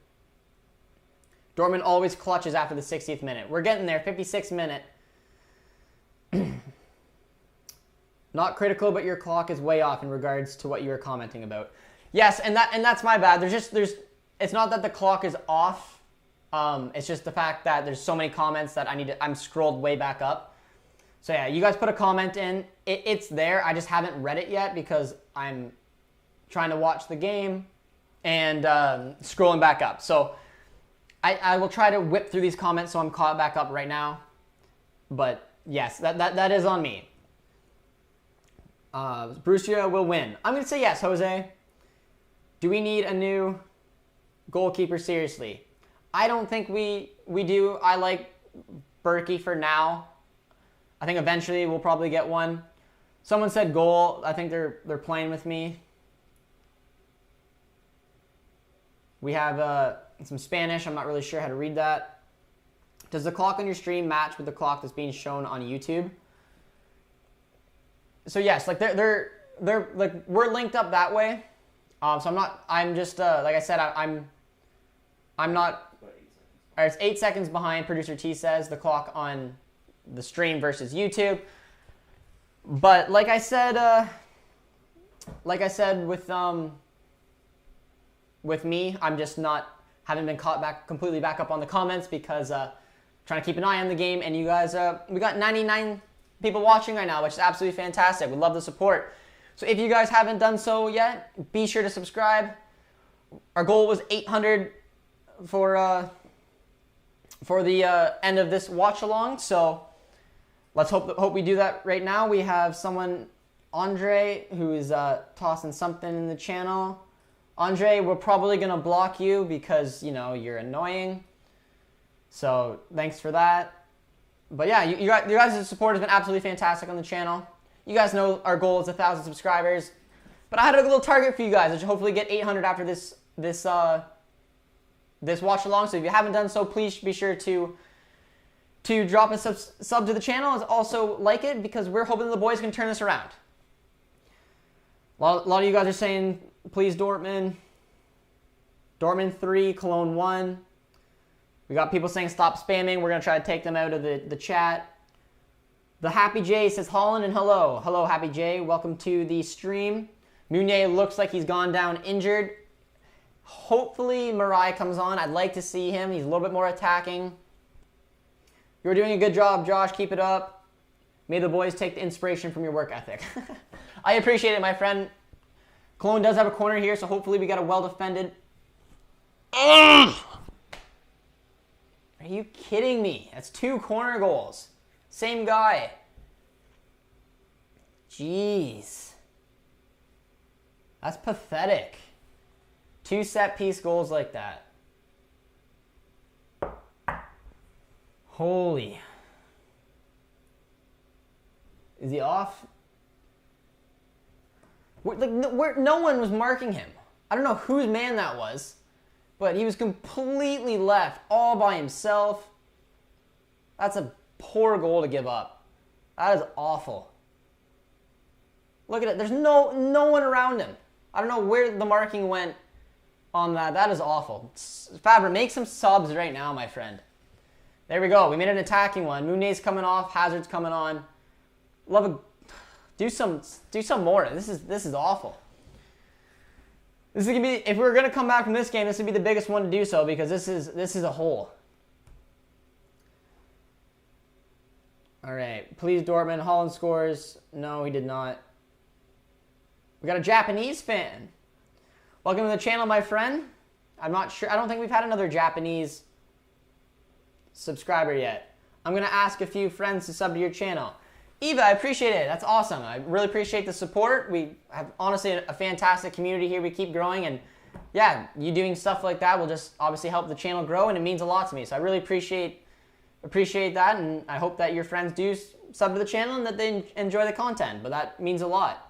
Dortmund always clutches after the 60th minute. We're getting there. 56th minute. Not critical, but your clock is way off in regards to what you were commenting about. Yes, and that's my bad. It's not that the clock is off. It's just the fact that there's so many comments that I'm scrolled way back up. So yeah, you guys put a comment in. It's there. I just haven't read it yet, because I'm trying to watch the game and scrolling back up. So I will try to whip through these comments so I'm caught back up right now. But yes, that is on me. Borussia will win. I'm going to say yes, Jose. Do we need a new goalkeeper? Seriously? I don't think we do. I like Berkey for now. I think eventually we'll probably get one. Someone said goal. I think they're playing with me. We have some Spanish. I'm not really sure how to read that. Does the clock on your stream match with the clock that's being shown on YouTube? So yes, like they're like we're linked up that way. So I'm just like I said, I'm not. All right, it's 8 seconds behind. Producer T says the clock on the stream versus YouTube. But like I said with me, I'm just haven't been caught completely back up on the comments because trying to keep an eye on the game. And you guys, we got 99 people watching right now, which is absolutely fantastic. We love the support. So if you guys haven't done so yet, be sure to subscribe. Our goal was 800 for the end of this watch along. So let's hope we do that right now. We have someone, Andre, who is tossing something in the channel. Andre, we're probably gonna block you because you're annoying. So thanks for that. But yeah, you guys' support has been absolutely fantastic on the channel. You guys know our goal is 1,000 subscribers. But I had a little target for you guys, which hopefully get 800 after this watch along. So if you haven't done so, please be sure to drop a sub to the channel and also like it, because we're hoping the boys can turn this around. A lot of you guys are saying, please Dortmund. Dortmund 3, Cologne 1. We got people saying stop spamming. We're going to try to take them out of the chat. The Happy J says Holland and hello. Hello, Happy J. Welcome to the stream. Meunier looks like he's gone down injured. Hopefully Marai comes on. I'd like to see him. He's a little bit more attacking. You're doing a good job, Josh. Keep it up. May the boys take the inspiration from your work ethic. I appreciate it, my friend. Cologne does have a corner here, so hopefully we got a well-defended. Are you kidding me? That's 2 corner goals. Same guy. Jeez. That's pathetic. 2 set-piece goals like that. Holy. Is he off? No one was marking him. I don't know whose man that was, but he was completely left all by himself. That's a poor goal to give up. That is awful. Look at it. There's no one around him. I don't know where the marking went on that. That is awful. Faber, make some subs right now, my friend. There we go. We made an attacking one. Munier's coming off. Hazard's coming on. Do some more. This is awful. This is gonna be, if we're gonna come back from this game, this would be the biggest one to do so, because this is a hole. All right, please Dortmund. Holland scores. No, he did not. We got a Japanese fan. Welcome to the channel, my friend. I'm not sure. I don't think we've had another Japanese subscriber yet. I'm gonna ask a few friends to sub to your channel. Eva, I appreciate it. That's awesome. I really appreciate the support. We have honestly a fantastic community here. We keep growing, and yeah, you doing stuff like that will just obviously help the channel grow, and it means a lot to me. So I really appreciate that, and I hope that your friends do sub to the channel and that they enjoy the content. But that means a lot.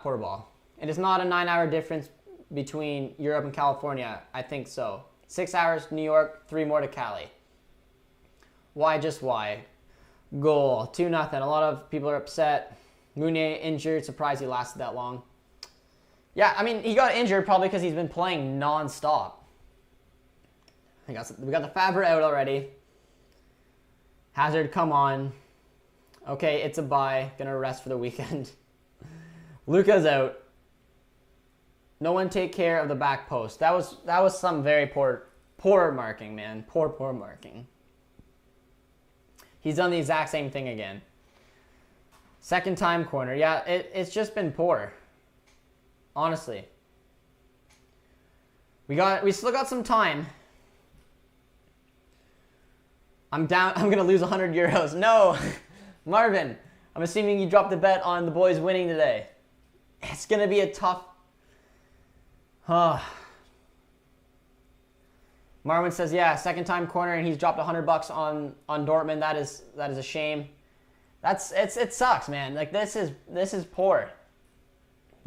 Poor ball. It is not a 9-hour difference between Europe and California. I think so. 6 hours to New York, 3 more to Cali. Why just why? Goal. 2-0. A lot of people are upset. Meunier injured. Surprised he lasted that long. Yeah, I mean, he got injured probably because he's been playing non-stop. We got the Faber out already. Hazard, come on. Okay, it's a bye. Gonna rest for the weekend. Luka's out. No one take care of the back post. That was some very poor marking, man. Poor marking. He's done the exact same thing again. Second time corner. Yeah, it's just been poor. Honestly. We still got some time. I'm gonna lose 100 euros. No, Marvin. I'm assuming you dropped the bet on the boys winning today. It's gonna be a tough. Marvin says, yeah, second time corner, and he's dropped $100 on Dortmund. That is a shame. It sucks, man. Like this is poor.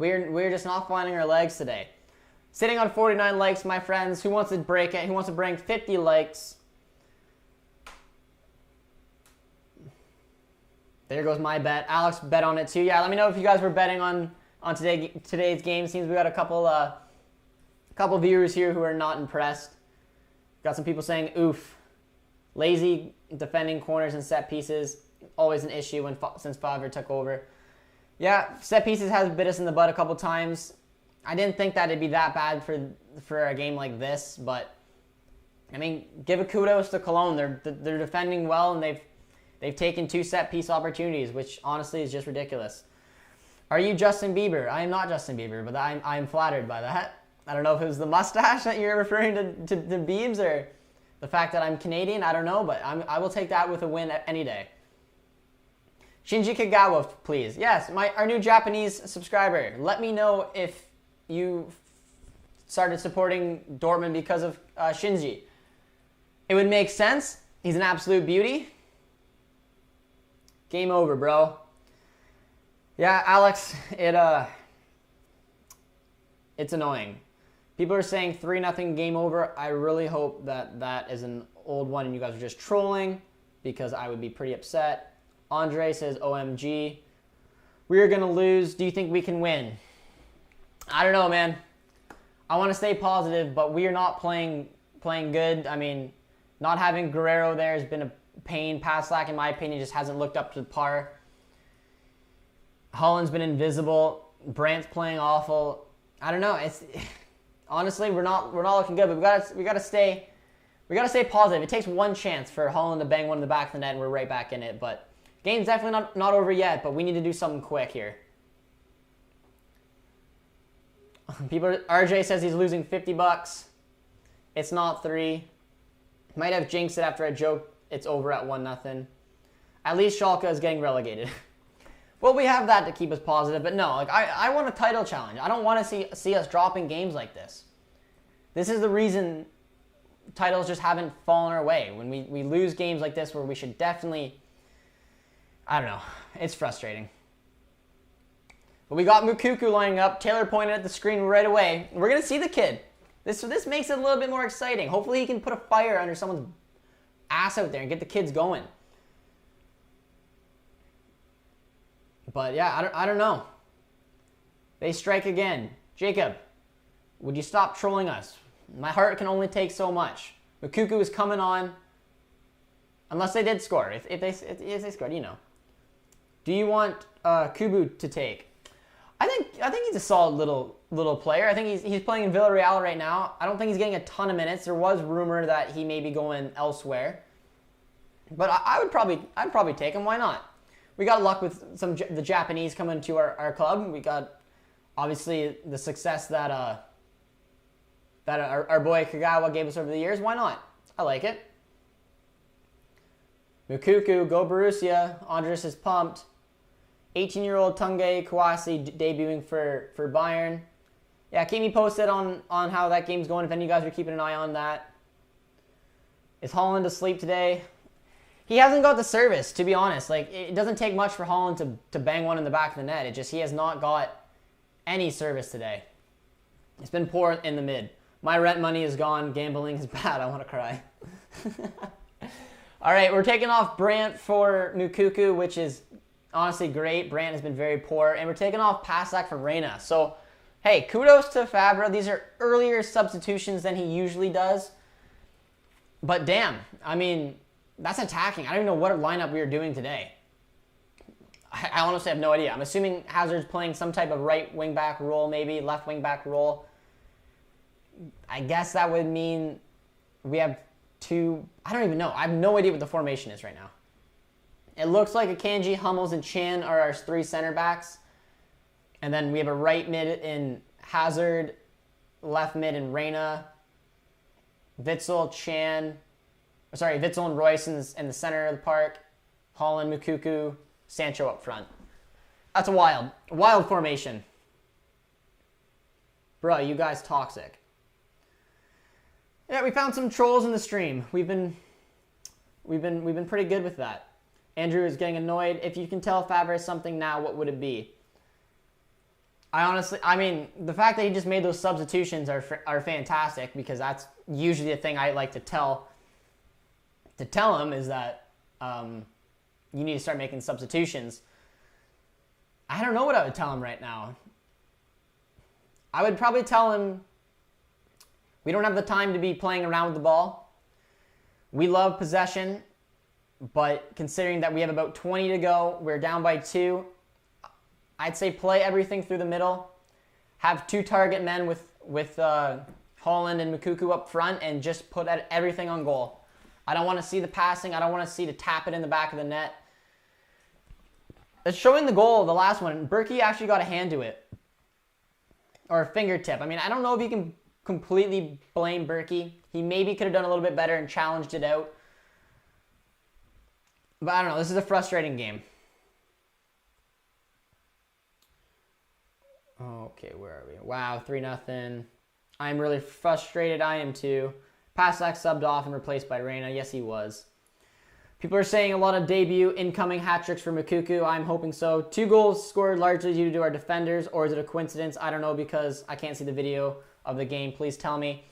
We're just not finding our legs today. Sitting on 49 likes, my friends. Who wants to break it? Who wants to bring 50 likes? There goes my bet. Alex bet on it too. Yeah, let me know if you guys were betting on today's game. Seems we got a couple viewers here who are not impressed. Got some people saying oof. Lazy defending corners and set pieces. Always an issue since Favre took over. Yeah, set pieces has bit us in the butt a couple times. I didn't think that it'd be that bad for a game like this, but I mean, give a kudos to Cologne. They're defending well, and they've taken 2 set piece opportunities, which honestly is just ridiculous. Are you Justin Bieber? I am not Justin Bieber, but I'm flattered by that. I don't know if it was the mustache that you're referring to Biebs or the fact that I'm Canadian. I don't know, but I will take that with a win any day. Shinji Kagawa, please. Yes, our new Japanese subscriber. Let me know if you started supporting Dortmund because of Shinji. It would make sense. He's an absolute beauty. Game over, bro. Yeah, Alex, it's annoying. People are saying 3-0 game over. I really hope that is an old one and you guys are just trolling, because I would be pretty upset. Andre says, OMG. We're going to lose. Do you think we can win? I don't know, man. I want to stay positive, but we are not playing good. I mean, not having Guerrero there has been a pain. Paslak, in my opinion, just hasn't looked up to par. Holland's been invisible. Brandt's playing awful. I don't know. Honestly, we're not looking good, but we gotta stay positive. It takes one chance for Holland to bang one in the back of the net, and we're right back in it. But game's definitely not over yet. But we need to do something quick here. RJ says he's losing $50. It's not 3. Might have jinxed it after a joke. It's over at 1-0. At least Schalke is getting relegated. Well, we have that to keep us positive, but no, like I want a title challenge. I don't want to see us dropping games like this. This is the reason titles just haven't fallen our way. When we lose games like this where we should definitely, I don't know, it's frustrating. But we got Mukuku lining up. Taylor pointed at the screen right away. We're going to see the kid. This makes it a little bit more exciting. Hopefully he can put a fire under someone's ass out there and get the kids going. But yeah, I don't know. They strike again. Jacob, would you stop trolling us? My heart can only take so much. Mukuku is coming on. Unless they did score. If they scored, you know. Do you want Kubu to take? I think he's a solid little player. I think he's playing in Villarreal right now. I don't think he's getting a ton of minutes. There was rumor that he may be going elsewhere. But I'd probably take him. Why not? We got luck with the Japanese coming to our club. We got, obviously, the success that our boy Kagawa gave us over the years. Why not? I like it. Mukuku, go Borussia. Andres is pumped. 18-year-old Tunge Kawasi debuting for Bayern. Yeah, keep me posted on how that game's going, if any of you guys are keeping an eye on that. Is Holland asleep today? He hasn't got the service, to be honest. Like, it doesn't take much for Holland to bang one in the back of the net. He has not got any service today. It's been poor in the mid. My rent money is gone. Gambling is bad. I want to cry. All right, we're taking off Brandt for Mukuku, which is honestly great. Brandt has been very poor. And we're taking off Paslak for Reyna. So, hey, kudos to Favre. These are earlier substitutions than he usually does. But damn, I mean, that's attacking. I don't even know what lineup we were doing today. I honestly have no idea. I'm assuming Hazard's playing some type of right wing back role, maybe left wing back role. I guess that would mean we have two. I don't even know. I have no idea what the formation is right now. It looks like Akanji, Hummels, and Chan are our 3 center backs. And then we have a right mid in Hazard, left mid in Reyna, Witzel, Witzel and Royce in the center of the park, Holland, Mukuku, Sancho up front. That's a wild formation. Bro, you guys toxic. Yeah, we found some trolls in the stream. We've been pretty good with that. Andrew is getting annoyed. If you can tell Favre something now, what would it be? I mean, the fact that he just made those substitutions are fantastic, because that's usually the thing I like to tell him, is that you need to start making substitutions. I don't know what I would tell him right now. I would probably tell him we don't have the time to be playing around with the ball. We love possession, but considering that we have about 20 to go, we're down by 2. I'd say play everything through the middle. Have 2 target men with Holland and Moukoko up front, and just put everything on goal. I don't want to see the passing. I don't want to see to tap it in the back of the net. It's showing the goal, the last one. Berkey actually got a hand to it. Or a fingertip. I mean, I don't know if you can completely blame Berkey. He maybe could have done a little bit better and challenged it out. But I don't know. This is a frustrating game. Okay, where are we? Wow, 3-0. I'm really frustrated. I am too. Pasak subbed off and replaced by Reyna. Yes, he was. People are saying a lot of debut incoming hat tricks for Moukoko. I'm hoping so. 2 goals scored largely due to our defenders, or is it a coincidence? I don't know, because I can't see the video of the game. Please tell me.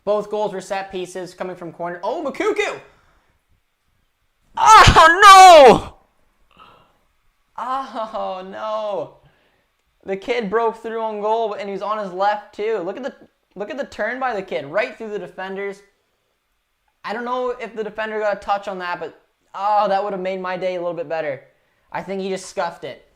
Both goals were set pieces coming from corner. Oh, Moukoko! Oh, no! Oh, no. The kid broke through on goal, and he was on his left, too. Look at the turn by the kid, right through the defenders. I don't know if the defender got a touch on that, but that would have made my day a little bit better. I think he just scuffed it.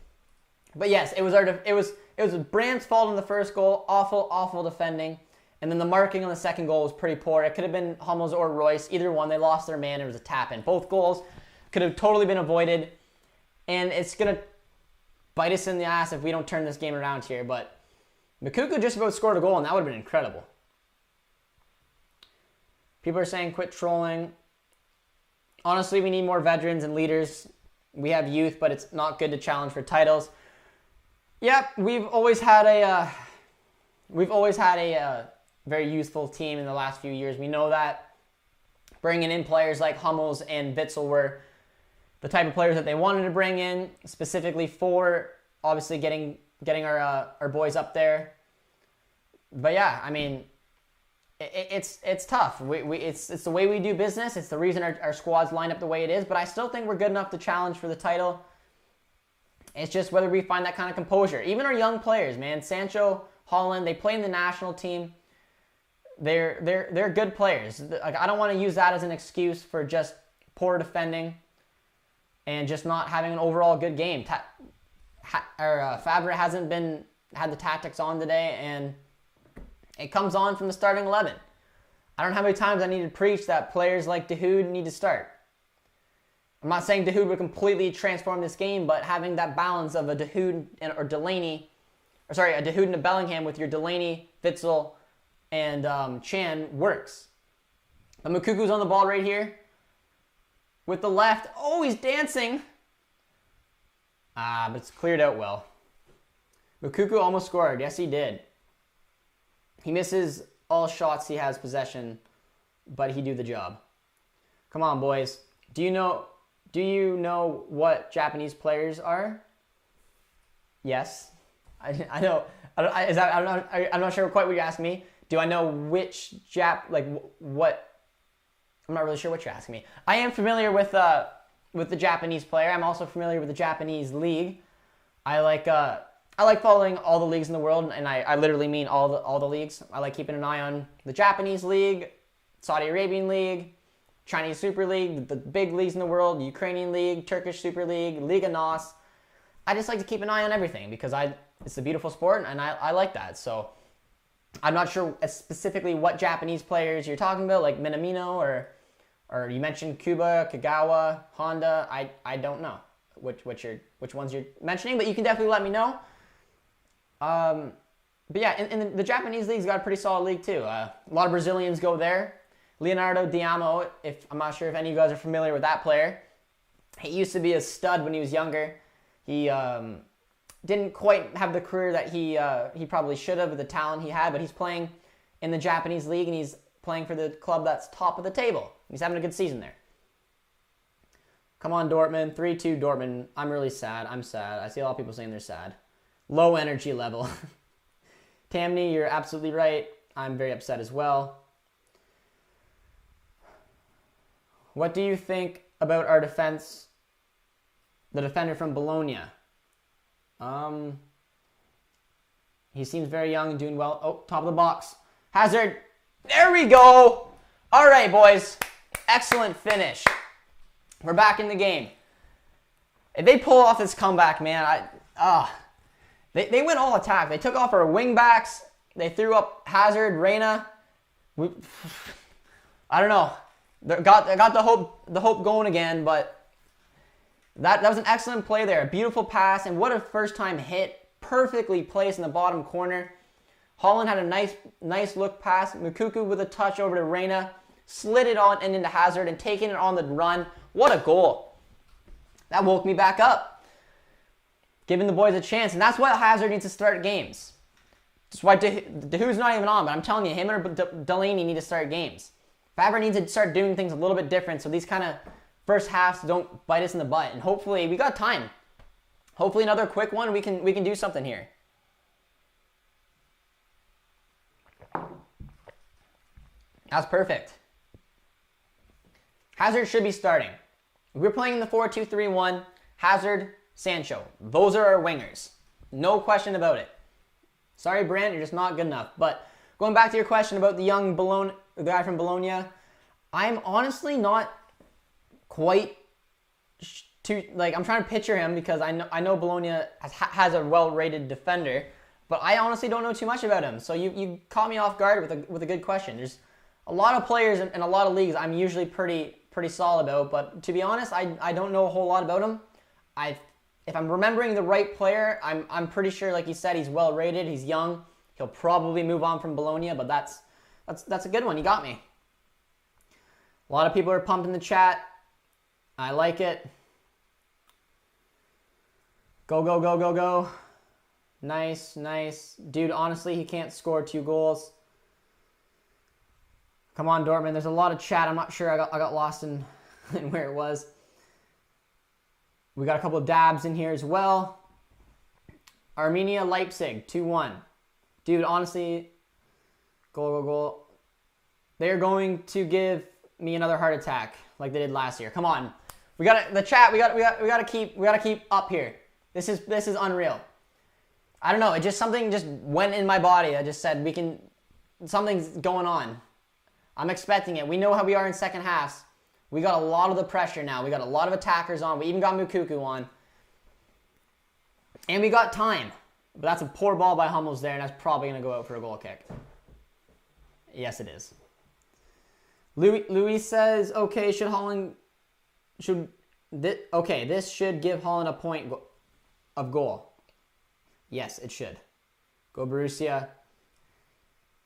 But yes, it was Brandt's fault in the first goal. Awful defending. And then the marking on the second goal was pretty poor. It could have been Hummels or Royce. Either one, they lost their man. It was a tap-in. Both goals could have totally been avoided. And it's going to bite us in the ass if we don't turn this game around here. But Moukoko just about scored a goal, and that would have been incredible. People are saying quit trolling. Honestly, we need more veterans and leaders. We have youth, but it's not good to challenge for titles. Yep, we've always had a very youthful team in the last few years. We know that. Bringing in players like Hummels and Witsel were the type of players that they wanted to bring in, specifically for obviously getting our boys up there. But yeah, I mean, it's tough. It's the way we do business. It's the reason our squad's lined up the way it is. But I still think we're good enough to challenge for the title. It's just whether we find that kind of composure. Even our young players, man. Sancho, Holland, they play in the national team. They're good players. Like, I don't want to use that as an excuse for just poor defending and just not having an overall good game. Favre hasn't had the tactics on today, and it comes on from the starting 11. I don't know how many times I need to preach that players like Dahoud need to start. I'm not saying Dahoud would completely transform this game, but having that balance of a Dahoud or Delaney, a Dahoud and a Bellingham with your Delaney, Witsel, and Chan works. But Moukoko's on the ball right here with the left. Oh, he's dancing. But it's cleared out well. Moukoko almost scored. Yes, he did. He misses all shots he has possession, but he do the job. Come on, boys. Do you know what Japanese players are? Yes. I know. I'm not sure quite what you're asking me. Do I know which what? I'm not really sure what you're asking me. I am familiar with the Japanese player. I'm also familiar with the Japanese league. I like following all the leagues in the world, and I literally mean all the leagues. I like keeping an eye on the Japanese league, Saudi Arabian league, Chinese Super League, the big leagues in the world, Ukrainian league, Turkish Super League, Liga NOS. I just like to keep an eye on everything because it's a beautiful sport, and I like that. So I'm not sure specifically what Japanese players you're talking about, like Minamino or you mentioned Kuba, Kagawa, Honda. I don't know which ones you're mentioning, but you can definitely let me know. But yeah, in the Japanese league's got a pretty solid league too. A lot of Brazilians go there. Leonardo Diamo, I'm not sure if any of you guys are familiar with that player. He used to be a stud when he was younger. He didn't quite have the career that he probably should have with the talent he had, but he's playing in the Japanese league, and he's playing for the club that's top of the table. He's having a good season there. Come on, Dortmund. 3-2 Dortmund. I'm really sad. I'm sad. I see a lot of people saying they're sad. low energy level. Tamney, you're absolutely right. I'm very upset as well. What do you think about our defense? The defender from Bologna. He seems very young and doing well. Oh, top of the box. Hazard. There we go. All right, boys. Excellent finish. We're back in the game. If they pull off this comeback, man, they went all attack. They took off our wing backs. They threw up Hazard, Reina. I don't know. Got the hope going again, but that was an excellent play there. A beautiful pass, and what a first time hit. Perfectly placed in the bottom corner. Haaland had a nice look pass. Mukuku with a touch over to Reina. Slid it on and into Hazard and taking it on the run. What a goal. That woke me back up. Giving the boys a chance. And that's why Hazard needs to start games. That's why Dehu's not even on, but I'm telling you, him or Delaney need to start games. Favre needs to start doing things a little bit different so these kind of first halves don't bite us in the butt. And hopefully, we got time. Hopefully another quick one, we can do something here. That's perfect. Hazard should be starting. We're playing in the 4-2-3-1. Hazard, Sancho. Those are our wingers. No question about it. Sorry, Brent, you're just not good enough. But going back to your question about the young the guy from Bologna, I'm honestly not quite I'm trying to picture him because I know Bologna has a well-rated defender, but I honestly don't know too much about him. So you caught me off guard with a good question. There's a lot of players in a lot of leagues I'm usually pretty solid about, but to be honest, I don't know a whole lot about him. If I'm remembering the right player, I'm pretty sure, like you said, he's well-rated, he's young. He'll probably move on from Bologna, but that's a good one. You got me. A lot of people are pumped in the chat. I like it. Go, go, go, go, go. Nice, nice. Dude, honestly, he can't score 2 goals. Come on, Dortmund. There's a lot of chat. I'm not sure. I got lost in where it was. We got a couple of dabs in here as well. Armenia, Leipzig, 2-1. Dude, honestly, goal, goal, goal. They're going to give me another heart attack like they did last year. Come on. We got the chat. We got to keep up here. This is unreal. I don't know. Something just went in my body. I just said something's going on. I'm expecting it. We know how we are in second halves. We got a lot of the pressure now. We got a lot of attackers on. We even got Mukuku on. And we got time. But that's a poor ball by Hummels there, and that's probably going to go out for a goal kick. Yes, it is. Louis says, okay, this should give Haaland a point of goal. Yes, it should. Go Borussia.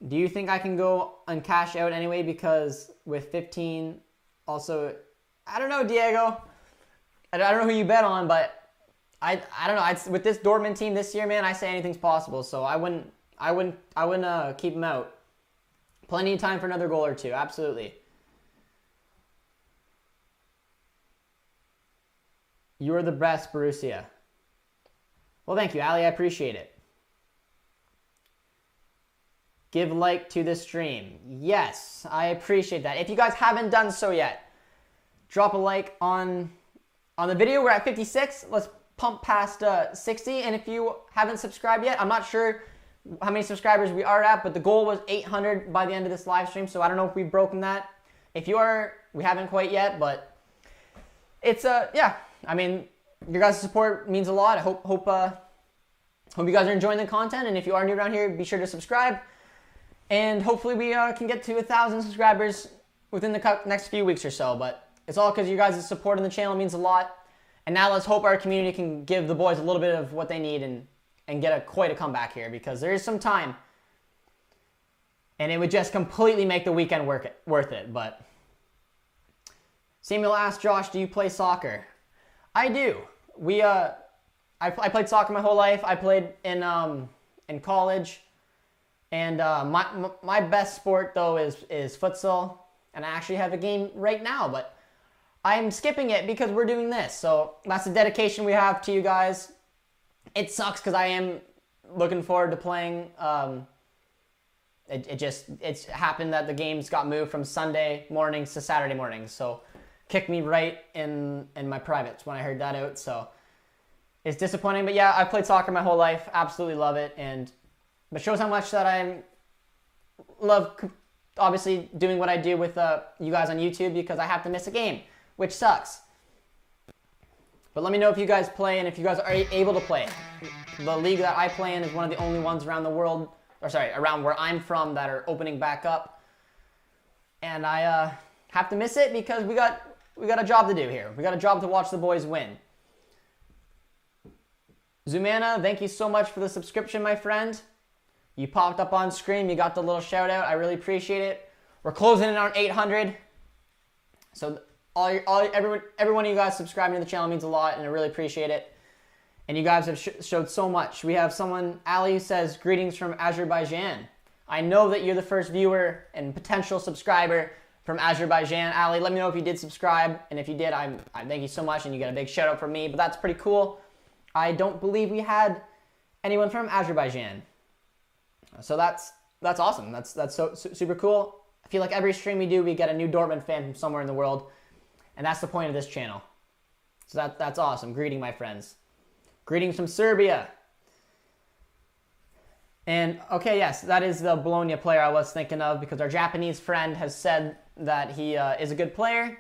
Do you think I can go and cash out anyway? Because with 15, also, I don't know, Diego. I don't know who you bet on, but I don't know. With this Dortmund team this year, man, I say anything's possible. So I wouldn't keep him out. Plenty of time for another goal or two. Absolutely. You are the best, Borussia. Well, thank you, Ali. I appreciate it. Give like to the stream. Yes, I appreciate that. If you guys haven't done so yet, drop a like on the video. We're at 56. Let's pump past 60. And if you haven't subscribed yet, I'm not sure how many subscribers we are at, but the goal was 800 by the end of this live stream. So I don't know if we've broken that. If you are, we haven't quite yet, but it's yeah. I mean, your guys' support means a lot. I hope you guys are enjoying the content. And if you are new around here, be sure to subscribe. And hopefully we can get to 1,000 subscribers within the next few weeks or so. But it's all because you guys' support on the channel means a lot. And now let's hope our community can give the boys a little bit of what they need and get quite a comeback here, because there is some time. And it would just completely make the weekend worth it. But Samuel asked, Josh, do you play soccer? I do. I played soccer my whole life. I played in college. And my best sport, though, is futsal. And I actually have a game right now, but I'm skipping it because we're doing this. So that's the dedication we have to you guys. It sucks because I am looking forward to playing. It's happened that the games got moved from Sunday mornings to Saturday mornings. So kicked me right in my privates when I heard that out. So it's disappointing. But yeah, I've played soccer my whole life. Absolutely love it. And it shows how much that I love, obviously, doing what I do with you guys on YouTube, because I have to miss a game, which sucks. But let me know if you guys play and if you guys are able to play. The league that I play in is one of the only ones around the world, around where I'm from, that are opening back up. And I have to miss it because we got a job to do here. We got a job to watch the boys win. Zumana, thank you so much for the subscription, my friend. You popped up on screen. You got the little shout out. I really appreciate it. We're closing in on 800. So every one of you guys subscribing to the channel means a lot, and I really appreciate it. And you guys have showed so much. We have someone, Ali, who says, greetings from Azerbaijan. I know that you're the first viewer and potential subscriber from Azerbaijan. Ali, let me know if you did subscribe. And if you did, I thank you so much, and you get a big shout out from me. But that's pretty cool. I don't believe we had anyone from Azerbaijan. So that's awesome. That's so super cool. I feel like every stream we do, we get a new Dortmund fan from somewhere in the world. And that's the point of this channel. So that's awesome. Greeting, my friends. Greetings from Serbia. And, okay, yes, that is the Bologna player I was thinking of, because our Japanese friend has said that he is a good player.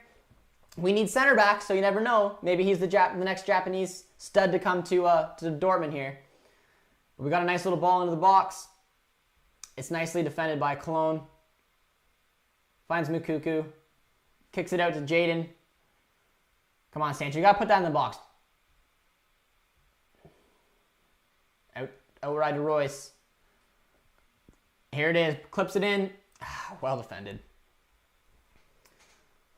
We need center back, so you never know. Maybe he's the next Japanese stud to come to Dortmund here. We got a nice little ball into the box. It's nicely defended by Cologne. Finds Mukuku. Kicks it out to Jaden. Come on, Sancho. You got to put that in the box. Outright to Royce. Here it is. Clips it in. Well defended.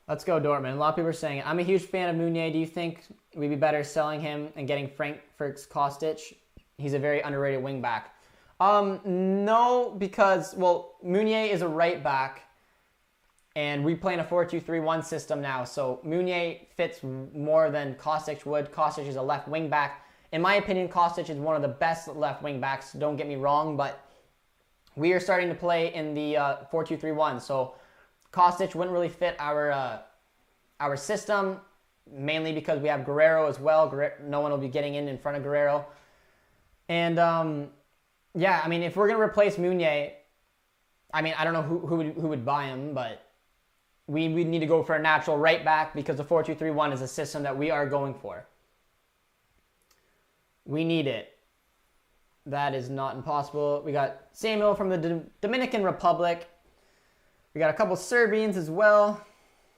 Let's go, Dortmund. A lot of people are saying it. I'm a huge fan of Meunier. Do you think we'd be better selling him and getting Frankfurt's Kostic? He's a very underrated wing back. No, because, well, Meunier is a right back, and we play in a 4-2-3-1 system now, so Meunier fits more than Kostic would. Kostic is a left wing back. In my opinion, Kostic is one of the best left wing backs, don't get me wrong, but we are starting to play in the 4-2-3-1, so Kostic wouldn't really fit our system, mainly because we have Guerrero as well. No one will be getting in front of Guerrero. And, yeah, I mean, if we're going to replace Meunier, I mean, I don't know who would buy him, but we need to go for a natural right back, because the 4-2-3-1 is a system that we are going for. We need it. That is not impossible. We got Samuel from the Dominican Republic. We got a couple Serbians as well.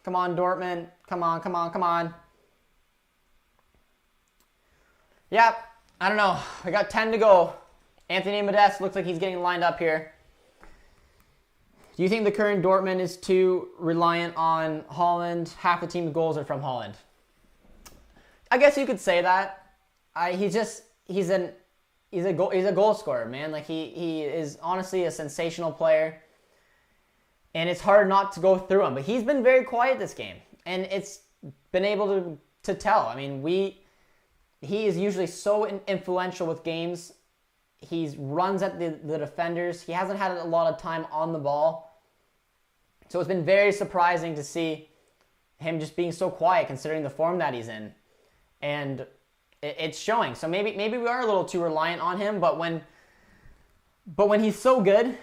Come on, Dortmund. Come on, come on, come on. Yep, I don't know. We got 10 to go. Anthony Modeste looks like he's getting lined up here. Do you think the current Dortmund is too reliant on Holland? Half the team's goals are from Holland. I guess you could say that. He's a goal scorer, man. Like he is honestly a sensational player. And it's hard not to go through him. But he's been very quiet this game. And it's been able to tell. I mean, he is usually so influential with games. He runs at the defenders. He hasn't had a lot of time on the ball. So it's been very surprising to see him just being so quiet, considering the form that he's in. And it's showing. So maybe we are a little too reliant on him. But when he's so good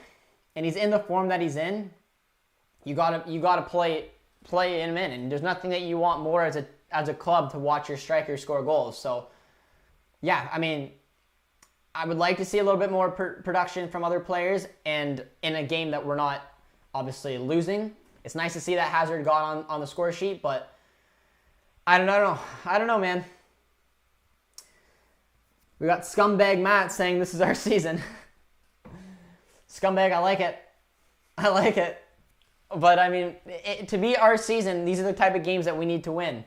and he's in the form that he's in, you gotta play him in. And there's nothing that you want more as a club to watch your strikers score goals. So yeah, I mean, I would like to see a little bit more production from other players, and in a game that we're not obviously losing. It's nice to see that Hazard got on the score sheet, but I don't know, man. We got Scumbag Matt saying this is our season. Scumbag, I like it. But I mean, to be our season, these are the type of games that we need to win.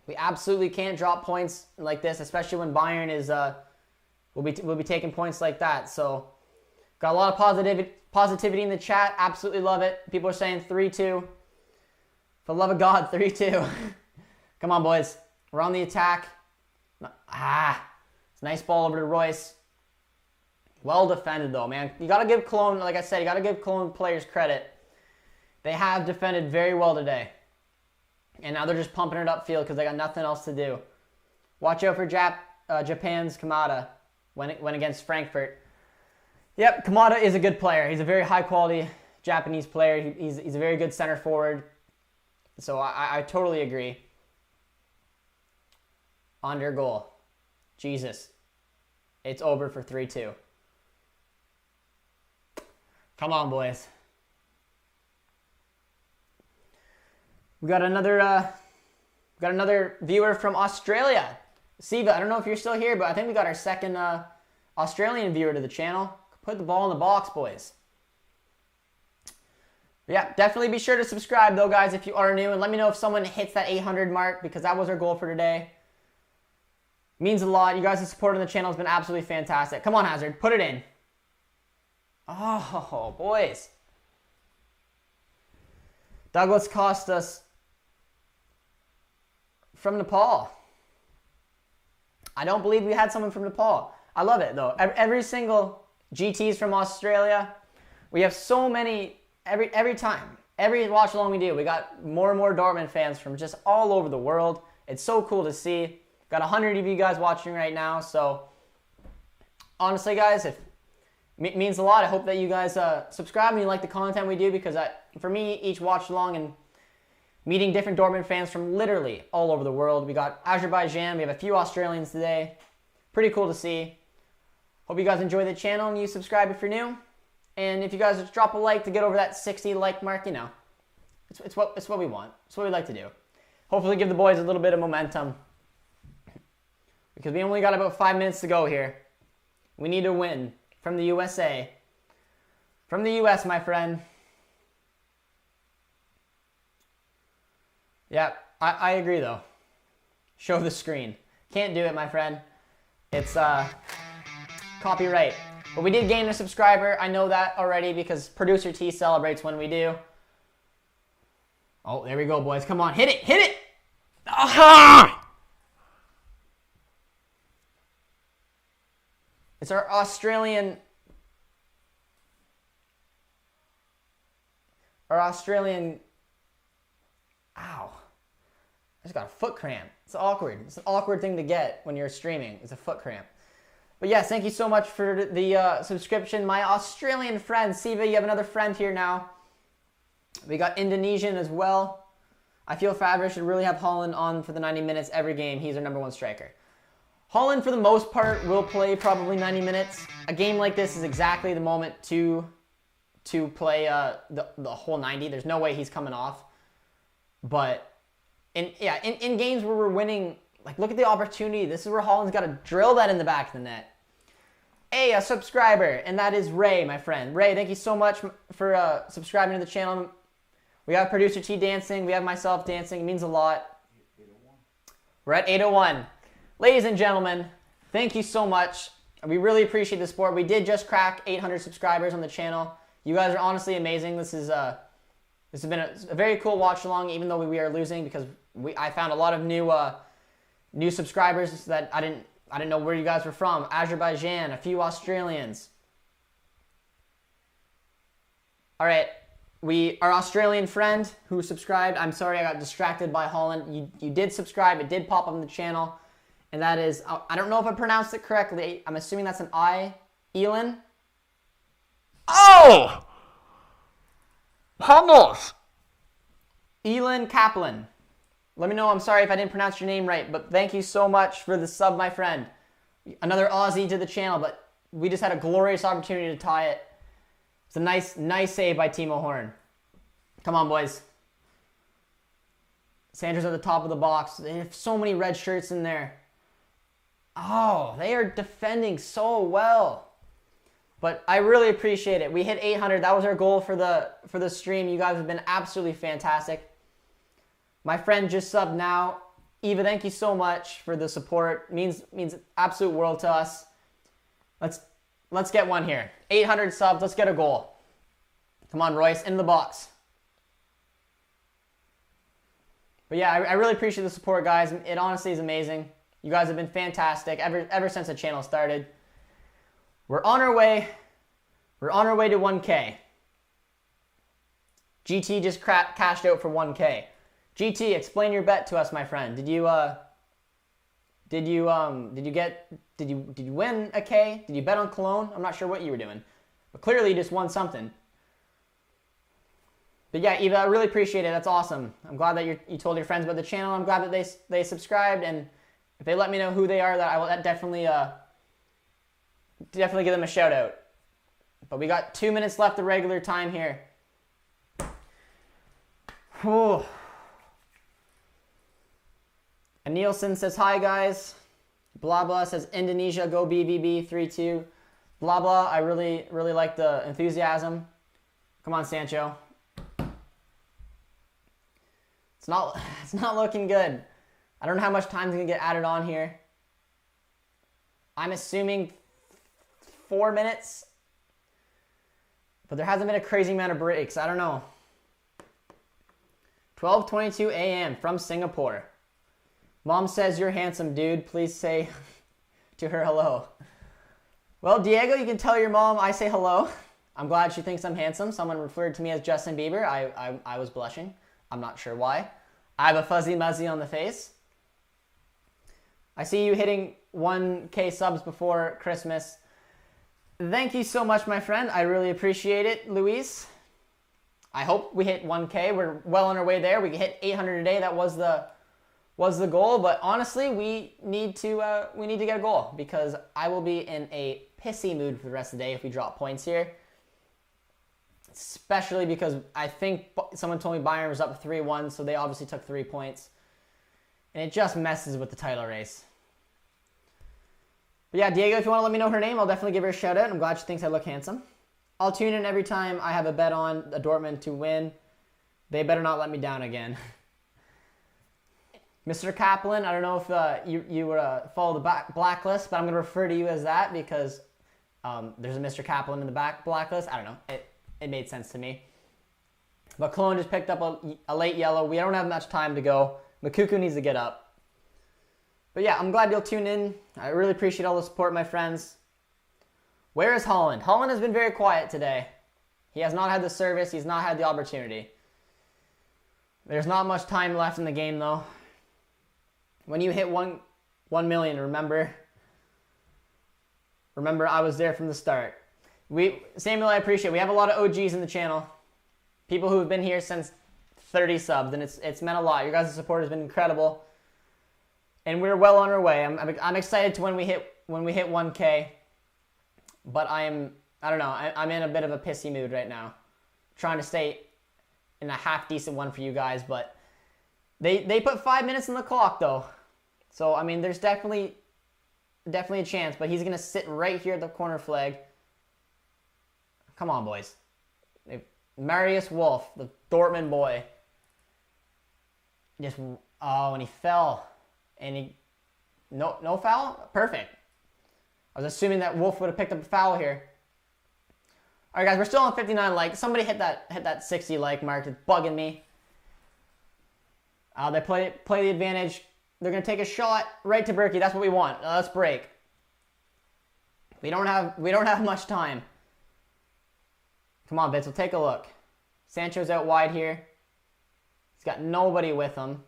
We absolutely can't drop points like this, especially when Bayern is we'll be taking points like that. So got a lot of positivity in the chat. Absolutely love it. People are saying 3-2. For the love of God, 3-2. Come on, boys. We're on the attack. It's a nice ball over to Royce. Well defended, though, man. You got to give Cologne, like I said, you got to give Cologne players credit. They have defended very well today. And now they're just pumping it upfield because they got nothing else to do. Watch out for Japan's Kamada when against Frankfurt. Yep, Kamada is a good player. He's a very high-quality Japanese player. He's a very good center forward. So I totally agree. Under goal. Jesus. It's over for 3-2. Come on, boys. We got another viewer from Australia. Siva, I don't know if you're still here, but I think we got our second Australian viewer to the channel. Put the ball in the box, boys. But yeah, definitely be sure to subscribe, though, guys, if you are new. And let me know if someone hits that 800 mark, because that was our goal for today. Means a lot. You guys' support on the channel has been absolutely fantastic. Come on, Hazard. Put it in. Oh, boys. Douglas Costas from Nepal. I don't believe we had someone from Nepal. I love it, though. Every single GT's from Australia. We have so many, every time. Every watch along we do, we got more and more Dortmund fans from just all over the world. It's so cool to see. Got 100 of you guys watching right now, so honestly, guys, it means a lot. I hope that you guys subscribe and you like the content we do, because for me, each watch along and meeting different Dortmund fans from literally all over the world. We got Azerbaijan, we have a few Australians today. Pretty cool to see. Hope you guys enjoy the channel and you subscribe if you're new. And if you guys just drop a like to get over that 60 like mark, you know, it's what we want. It's what we like to do. Hopefully give the boys a little bit of momentum, because we only got about 5 minutes to go here. We need to win from the USA. From the US, my friend. Yeah, I agree, though. Show the screen. Can't do it, my friend. It's copyright. But we did gain a subscriber. I know that already because Producer T celebrates when we do. Oh, there we go, boys. Come on, hit it, hit it! Aha! It's our Australian ow. I just got a foot cramp. It's awkward. It's an awkward thing to get when you're streaming. It's a foot cramp. But yes, thank you so much for the subscription. My Australian friend, Siva, you have another friend here now. We got Indonesian as well. I feel Fabra should really have Holland on for the 90 minutes every game. He's our #1 striker. Holland, for the most part, will play probably 90 minutes. A game like this is exactly the moment to play the whole 90. There's no way he's coming off. But in games where we're winning, like, look at the opportunity. This is where Holland's got to drill that in the back of the net. Hey, a subscriber, and that is Ray, my friend. Ray, thank you so much for subscribing to the channel. We have Producer T dancing. We have myself dancing. It means a lot. 801. We're at 801. Ladies and gentlemen, thank you so much. We really appreciate the support. We did just crack 800 subscribers on the channel. You guys are honestly amazing. This has been a very cool watch along, even though we are losing, because I found a lot of new subscribers that I didn't know where you guys were from. Azerbaijan, a few Australians. All right, our Australian friend who subscribed. I'm sorry I got distracted by Holland. You did subscribe. It did pop up on the channel. And that is, I don't know if I pronounced it correctly. I'm assuming that's an I. Elin. Oh! Vamos! Elin Kaplan. Let me know. I'm sorry if I didn't pronounce your name right, but thank you so much for the sub, my friend. Another Aussie to the channel, but we just had a glorious opportunity to tie it. It's a nice save by Timo Horn. Come on, boys. Sandra's at the top of the box. They have so many red shirts in there. Oh, they are defending so well. But I really appreciate it. We hit 800. That was our goal for the stream. You guys have been absolutely fantastic. My friend just subbed now. Eva, thank you so much for the support. Means absolute world to us. Let's get one here. 800 subs. Let's get a goal. Come on, Royce, in the box. But yeah, I really appreciate the support, guys. It honestly is amazing. You guys have been fantastic ever since the channel started. We're on our way. We're on our way to 1K. GT just cashed out for 1K. GT, explain your bet to us, my friend. Did you win a K? Did you bet on Cologne? I'm not sure what you were doing, but clearly you just won something. But yeah, Eva, I really appreciate it. That's awesome. I'm glad that you told your friends about the channel. I'm glad that they subscribed, and if they let me know who they are, that I will definitely give them a shout out. But we got 2 minutes left of regular time here. Whew. And Nielsen says hi guys. Blah blah says Indonesia go BBB 3-2. Blah blah. I really like the enthusiasm. Come on, Sancho. It's not looking good. I don't know how much time's gonna get added on here. I'm assuming 4 minutes, but there hasn't been a crazy amount of breaks. I don't know. 12:22 a.m. from Singapore. Mom says you're handsome, dude. Please say to her hello. Well, Diego, you can tell your mom I say hello. I'm glad she thinks I'm handsome. Someone referred to me as Justin Bieber. I was blushing. I'm not sure why. I have a fuzzy muzzy on the face. I see you hitting 1K subs before Christmas. Thank you so much, my friend. I really appreciate it, Luis. I hope we hit 1K. We're well on our way there. We can hit 800 a day. That was the goal. But honestly, we need to get a goal, because I will be in a pissy mood for the rest of the day if we drop points here. Especially because I think someone told me Bayern was up 3-1, so they obviously took 3 points. And it just messes with the title race. But yeah, Diego, if you want to let me know her name, I'll definitely give her a shout out. I'm glad she thinks I look handsome. I'll tune in every time I have a bet on a Dortmund to win. They better not let me down again. Mr. Kaplan, I don't know if you follow the blacklist, but I'm going to refer to you as that because there's a Mr. Kaplan in the blacklist. I don't know. It made sense to me. But Cologne just picked up a late yellow. We don't have much time to go. Makuku needs to get up. But yeah, I'm glad you'll tune in. I really appreciate all the support, my friends. Where is Holland? Holland has been very quiet today. He has not had the service. He's not had the opportunity. There's not much time left in the game, though. When you hit 1 million, remember I was there from the start. Samuel, I appreciate it. We have a lot of OGs in the channel. People who have been here since 30 subs, and it's meant a lot. Your guys' support has been incredible. And we're well on our way. I'm excited to when we hit 1K. But I'm in a bit of a pissy mood right now. Trying to stay in a half decent one for you guys, but they put 5 minutes on the clock though. So I mean, there's definitely a chance, but he's gonna sit right here at the corner flag. Come on, boys. Marius Wolf, the Dortmund boy. And he fell. And no foul? Perfect. I was assuming that Wolf would have picked up a foul here. All right, guys, we're still on 59 likes. Somebody hit that 60 like mark. It's bugging me. They play the advantage. They're gonna take a shot right to Berkey. That's what we want. Let's break. We don't have much time. Come on, Bitzel, take a look. Sancho's out wide here. He's got nobody with him.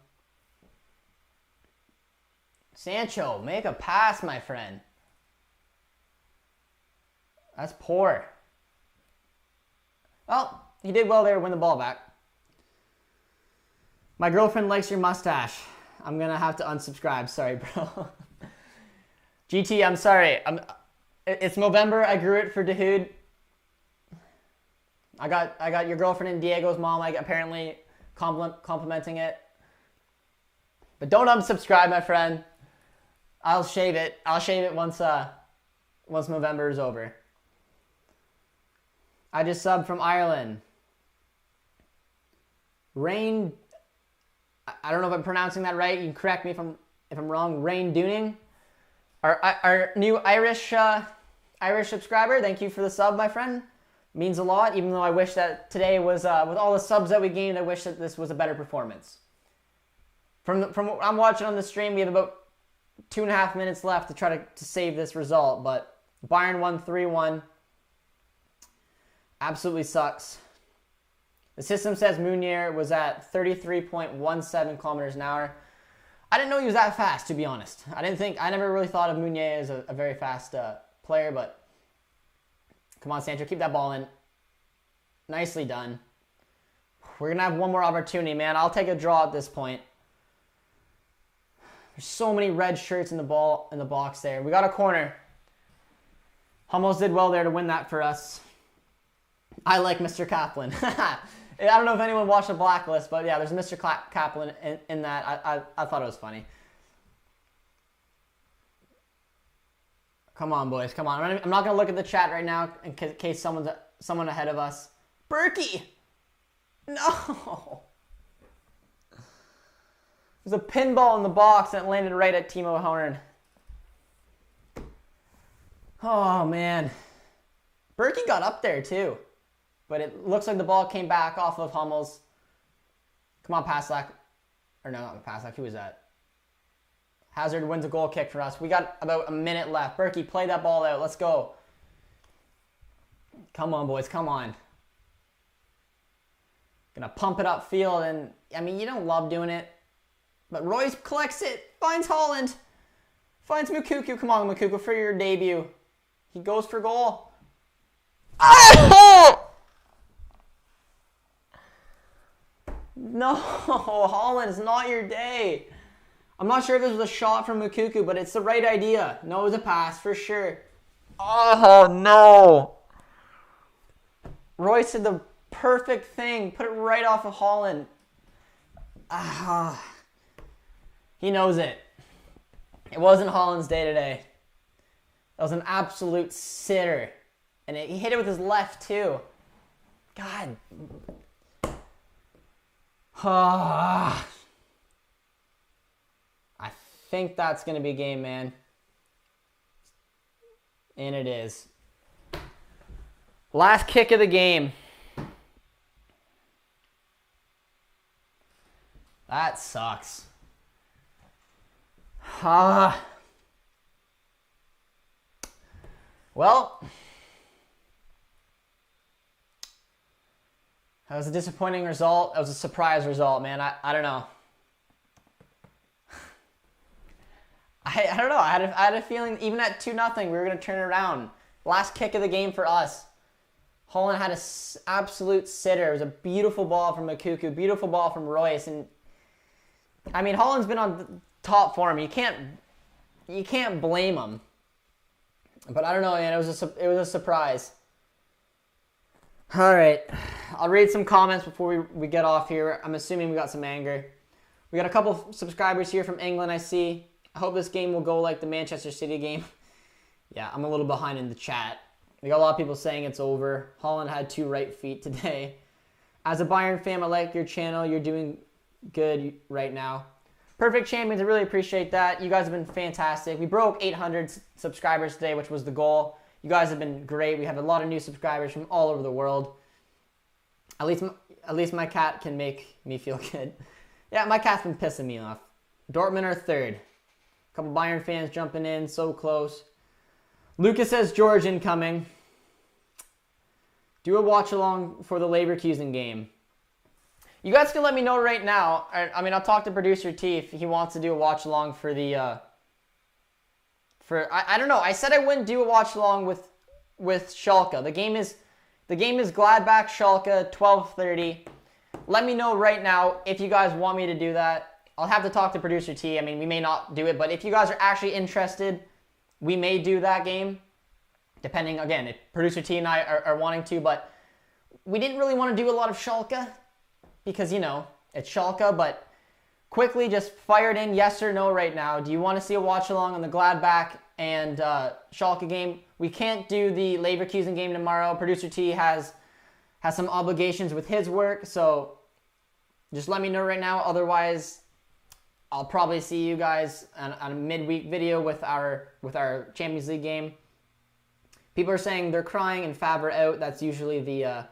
Sancho, make a pass, my friend. That's poor. Well, he did well there to win the ball back. My girlfriend likes your mustache. I'm going to have to unsubscribe. Sorry, bro. GT, I'm sorry. It's November. I grew it for Dahoud. I got your girlfriend and Diego's mom apparently complimenting it. But don't unsubscribe, my friend. I'll shave it. I'll shave it once November is over. I just subbed from Ireland. Rain. I don't know if I'm pronouncing that right. You can correct me if I'm wrong. Rain Dooning, our new Irish subscriber. Thank you for the sub, my friend. Means a lot. Even though I wish that today was with all the subs that we gained, I wish that this was a better performance. From what I'm watching on the stream, we have about 2.5 minutes left to try to save this result, but Bayern won 3-1. Absolutely sucks. The system says Meunier was at 33.17 kilometers an hour. I didn't know he was that fast, to be honest. I never really thought of Meunier as a very fast player, but come on, Sancho, keep that ball in. Nicely done. We're going to have one more opportunity, man. I'll take a draw at this point. There's so many red shirts in the box there. We got a corner. Hummels did well there to win that for us. I like Mr. Kaplan. I don't know if anyone watched the Blacklist, but yeah, there's Mr. Kaplan in that. I thought it was funny. Come on, boys. Come on. I'm not going to look at the chat right now in case someone ahead of us. Berkey! No! There's a pinball in the box and it landed right at Timo Werner. Oh, man. Berkey got up there, too. But it looks like the ball came back off of Hummels. Come on, Paslak. Or no, not Paslak. Who was that? Hazard wins a goal kick for us. We got about a minute left. Berkey, play that ball out. Let's go. Come on, boys. Come on. Gonna pump it upfield. And, I mean, you don't love doing it. But Royce collects it. Finds Haaland. Finds Moukoko. Come on, Moukoko, for your debut. He goes for goal. Oh! No, Haaland, it's not your day. I'm not sure if this was a shot from Moukoko, but it's the right idea. No, it was a pass for sure. Oh, no. Royce did the perfect thing. Put it right off of Haaland. He knows it. It wasn't Haaland's day today. That was an absolute sitter. And he hit it with his left, too. God. I think that's going to be a game, man. And it is. Last kick of the game. That sucks. Well, that was a disappointing result. That was a surprise result, man. I don't know. I don't know. I had a feeling even at 2-0 we were going to turn it around. Last kick of the game for us. Haaland had an absolute sitter. It was a beautiful ball from Moukoko, beautiful ball from Royce, and I mean Haaland's been on top form. You can't blame him. But I don't know, man. It was a surprise. All right, I'll read some comments before we get off here. I'm assuming we got some anger. We got a couple subscribers here from England, I see. I hope this game will go like the Manchester City game. Yeah, I'm a little behind in the chat. We got a lot of people saying it's over. Haaland had 2 right feet today. As a Bayern fan, I like your channel. You're doing good right now. Perfect Champions, I really appreciate that. You guys have been fantastic. We broke 800 subscribers today, which was the goal. You guys have been great. We have a lot of new subscribers from all over the world. At least my cat can make me feel good. Yeah, my cat's been pissing me off. Dortmund are 3rd. A couple Bayern fans jumping in, so close. Lucas says George incoming. Do a watch along for the Leverkusen game. You guys can let me know right now. I mean, I'll talk to producer T if he wants to do a watch along for the. I don't know. I said I wouldn't do a watch along with Schalke. The game is Gladbach Schalke 12:30. Let me know right now if you guys want me to do that. I'll have to talk to producer T. I mean, we may not do it, but if you guys are actually interested, we may do that game. Depending, again, if producer T and I are wanting to, but we didn't really want to do a lot of Schalke because, you know, it's Schalke, but quickly just fire it in yes or no right now. Do you want to see a watch along on the Gladbach and Schalke game? We can't do the Leverkusen game tomorrow. Producer T has some obligations with his work, so just let me know right now. Otherwise, I'll probably see you guys on a midweek video with our Champions League game. People are saying they're crying and Fab are out. That's usually the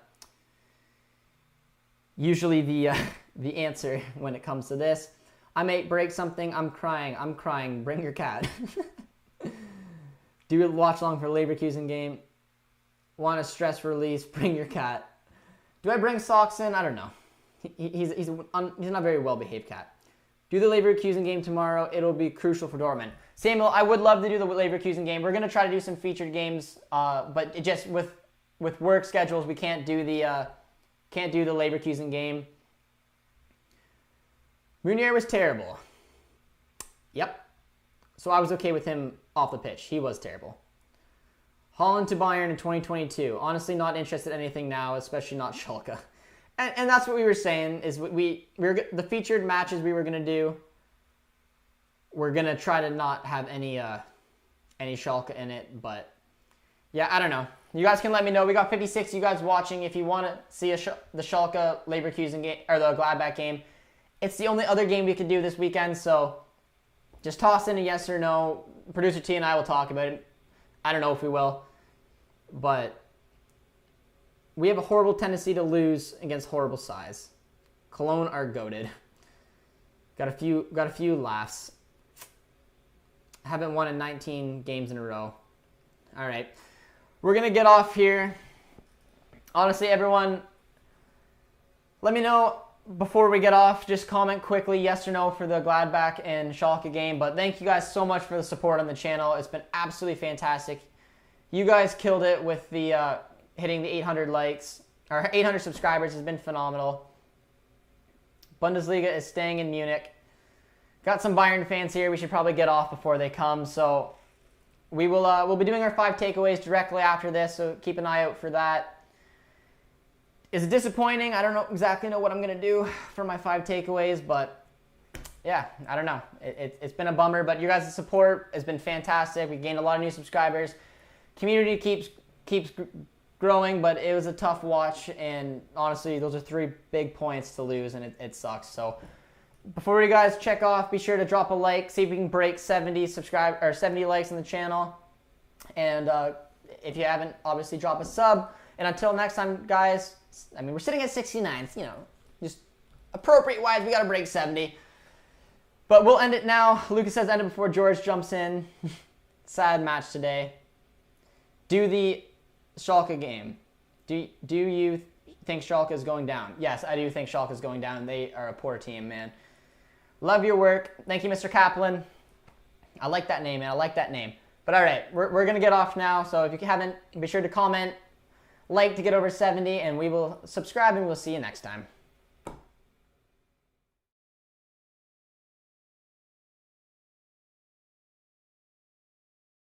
answer when it comes to this. I may break something. I'm crying. Bring your cat. Do a watch along for Leverkusen game. Want a stress release? Bring your cat. Do I bring socks in? I don't know. He's not a very well-behaved cat. Do the Leverkusen game tomorrow. It'll be crucial for Dortmund. Samuel, I would love to do the Leverkusen game. We're going to try to do some featured games, but it just with work schedules, we can't do the Leverkusen game. Munier was terrible. Yep. So I was okay with him off the pitch. He was terrible. Holland to Bayern in 2022. Honestly, not interested in anything now, especially not Schalke. And that's what we were saying, is we were the featured matches we were going to do, we're going to try to not have any Schalke in it. But, yeah, I don't know. You guys can let me know. We got 56 of you guys watching. If you want to see the Schalke Leverkusen game, or the Gladbach game, it's the only other game we could do this weekend, so just toss in a yes or no. Producer T and I will talk about it. I don't know if we will, but we have a horrible tendency to lose against horrible sides. Cologne are goated. Got a few laughs. Haven't won in 19 games in a row. All right, we're gonna get off here. Honestly, everyone, let me know before we get off. Just comment quickly yes or no for the Gladbach and Schalke game. But thank you guys so much for the support on the channel. It's been absolutely fantastic. You guys killed it with the hitting the 800 likes, or 800 subscribers has been phenomenal. Bundesliga is staying in Munich. Got some Bayern fans here. We should probably get off before they come. So we'll be doing our 5 takeaways directly after this. So keep an eye out for that. Is it disappointing? I don't exactly know what I'm going to do for my 5 takeaways, but yeah, I don't know. It's been a bummer, but you guys' support has been fantastic. We gained a lot of new subscribers. Community keeps growing, but it was a tough watch, and honestly, those are 3 big points to lose, and it sucks. So before you guys check off, be sure to drop a like, see if we can break 70 likes on the channel, and if you haven't, obviously drop a sub. And until next time, guys, I mean, we're sitting at 69, you know, just appropriate-wise, we got to break 70. But we'll end it now. Lucas says end it before George jumps in. Sad match today. Do the Schalke game. Do you think Schalke is going down? Yes, I do think Schalke is going down. They are a poor team, man. Love your work. Thank you, Mr. Kaplan. I like that name, man. I like that name. But all right, we're going to get off now. So if you haven't, be sure to comment, like to get over 70, and we will subscribe, and we'll see you next time.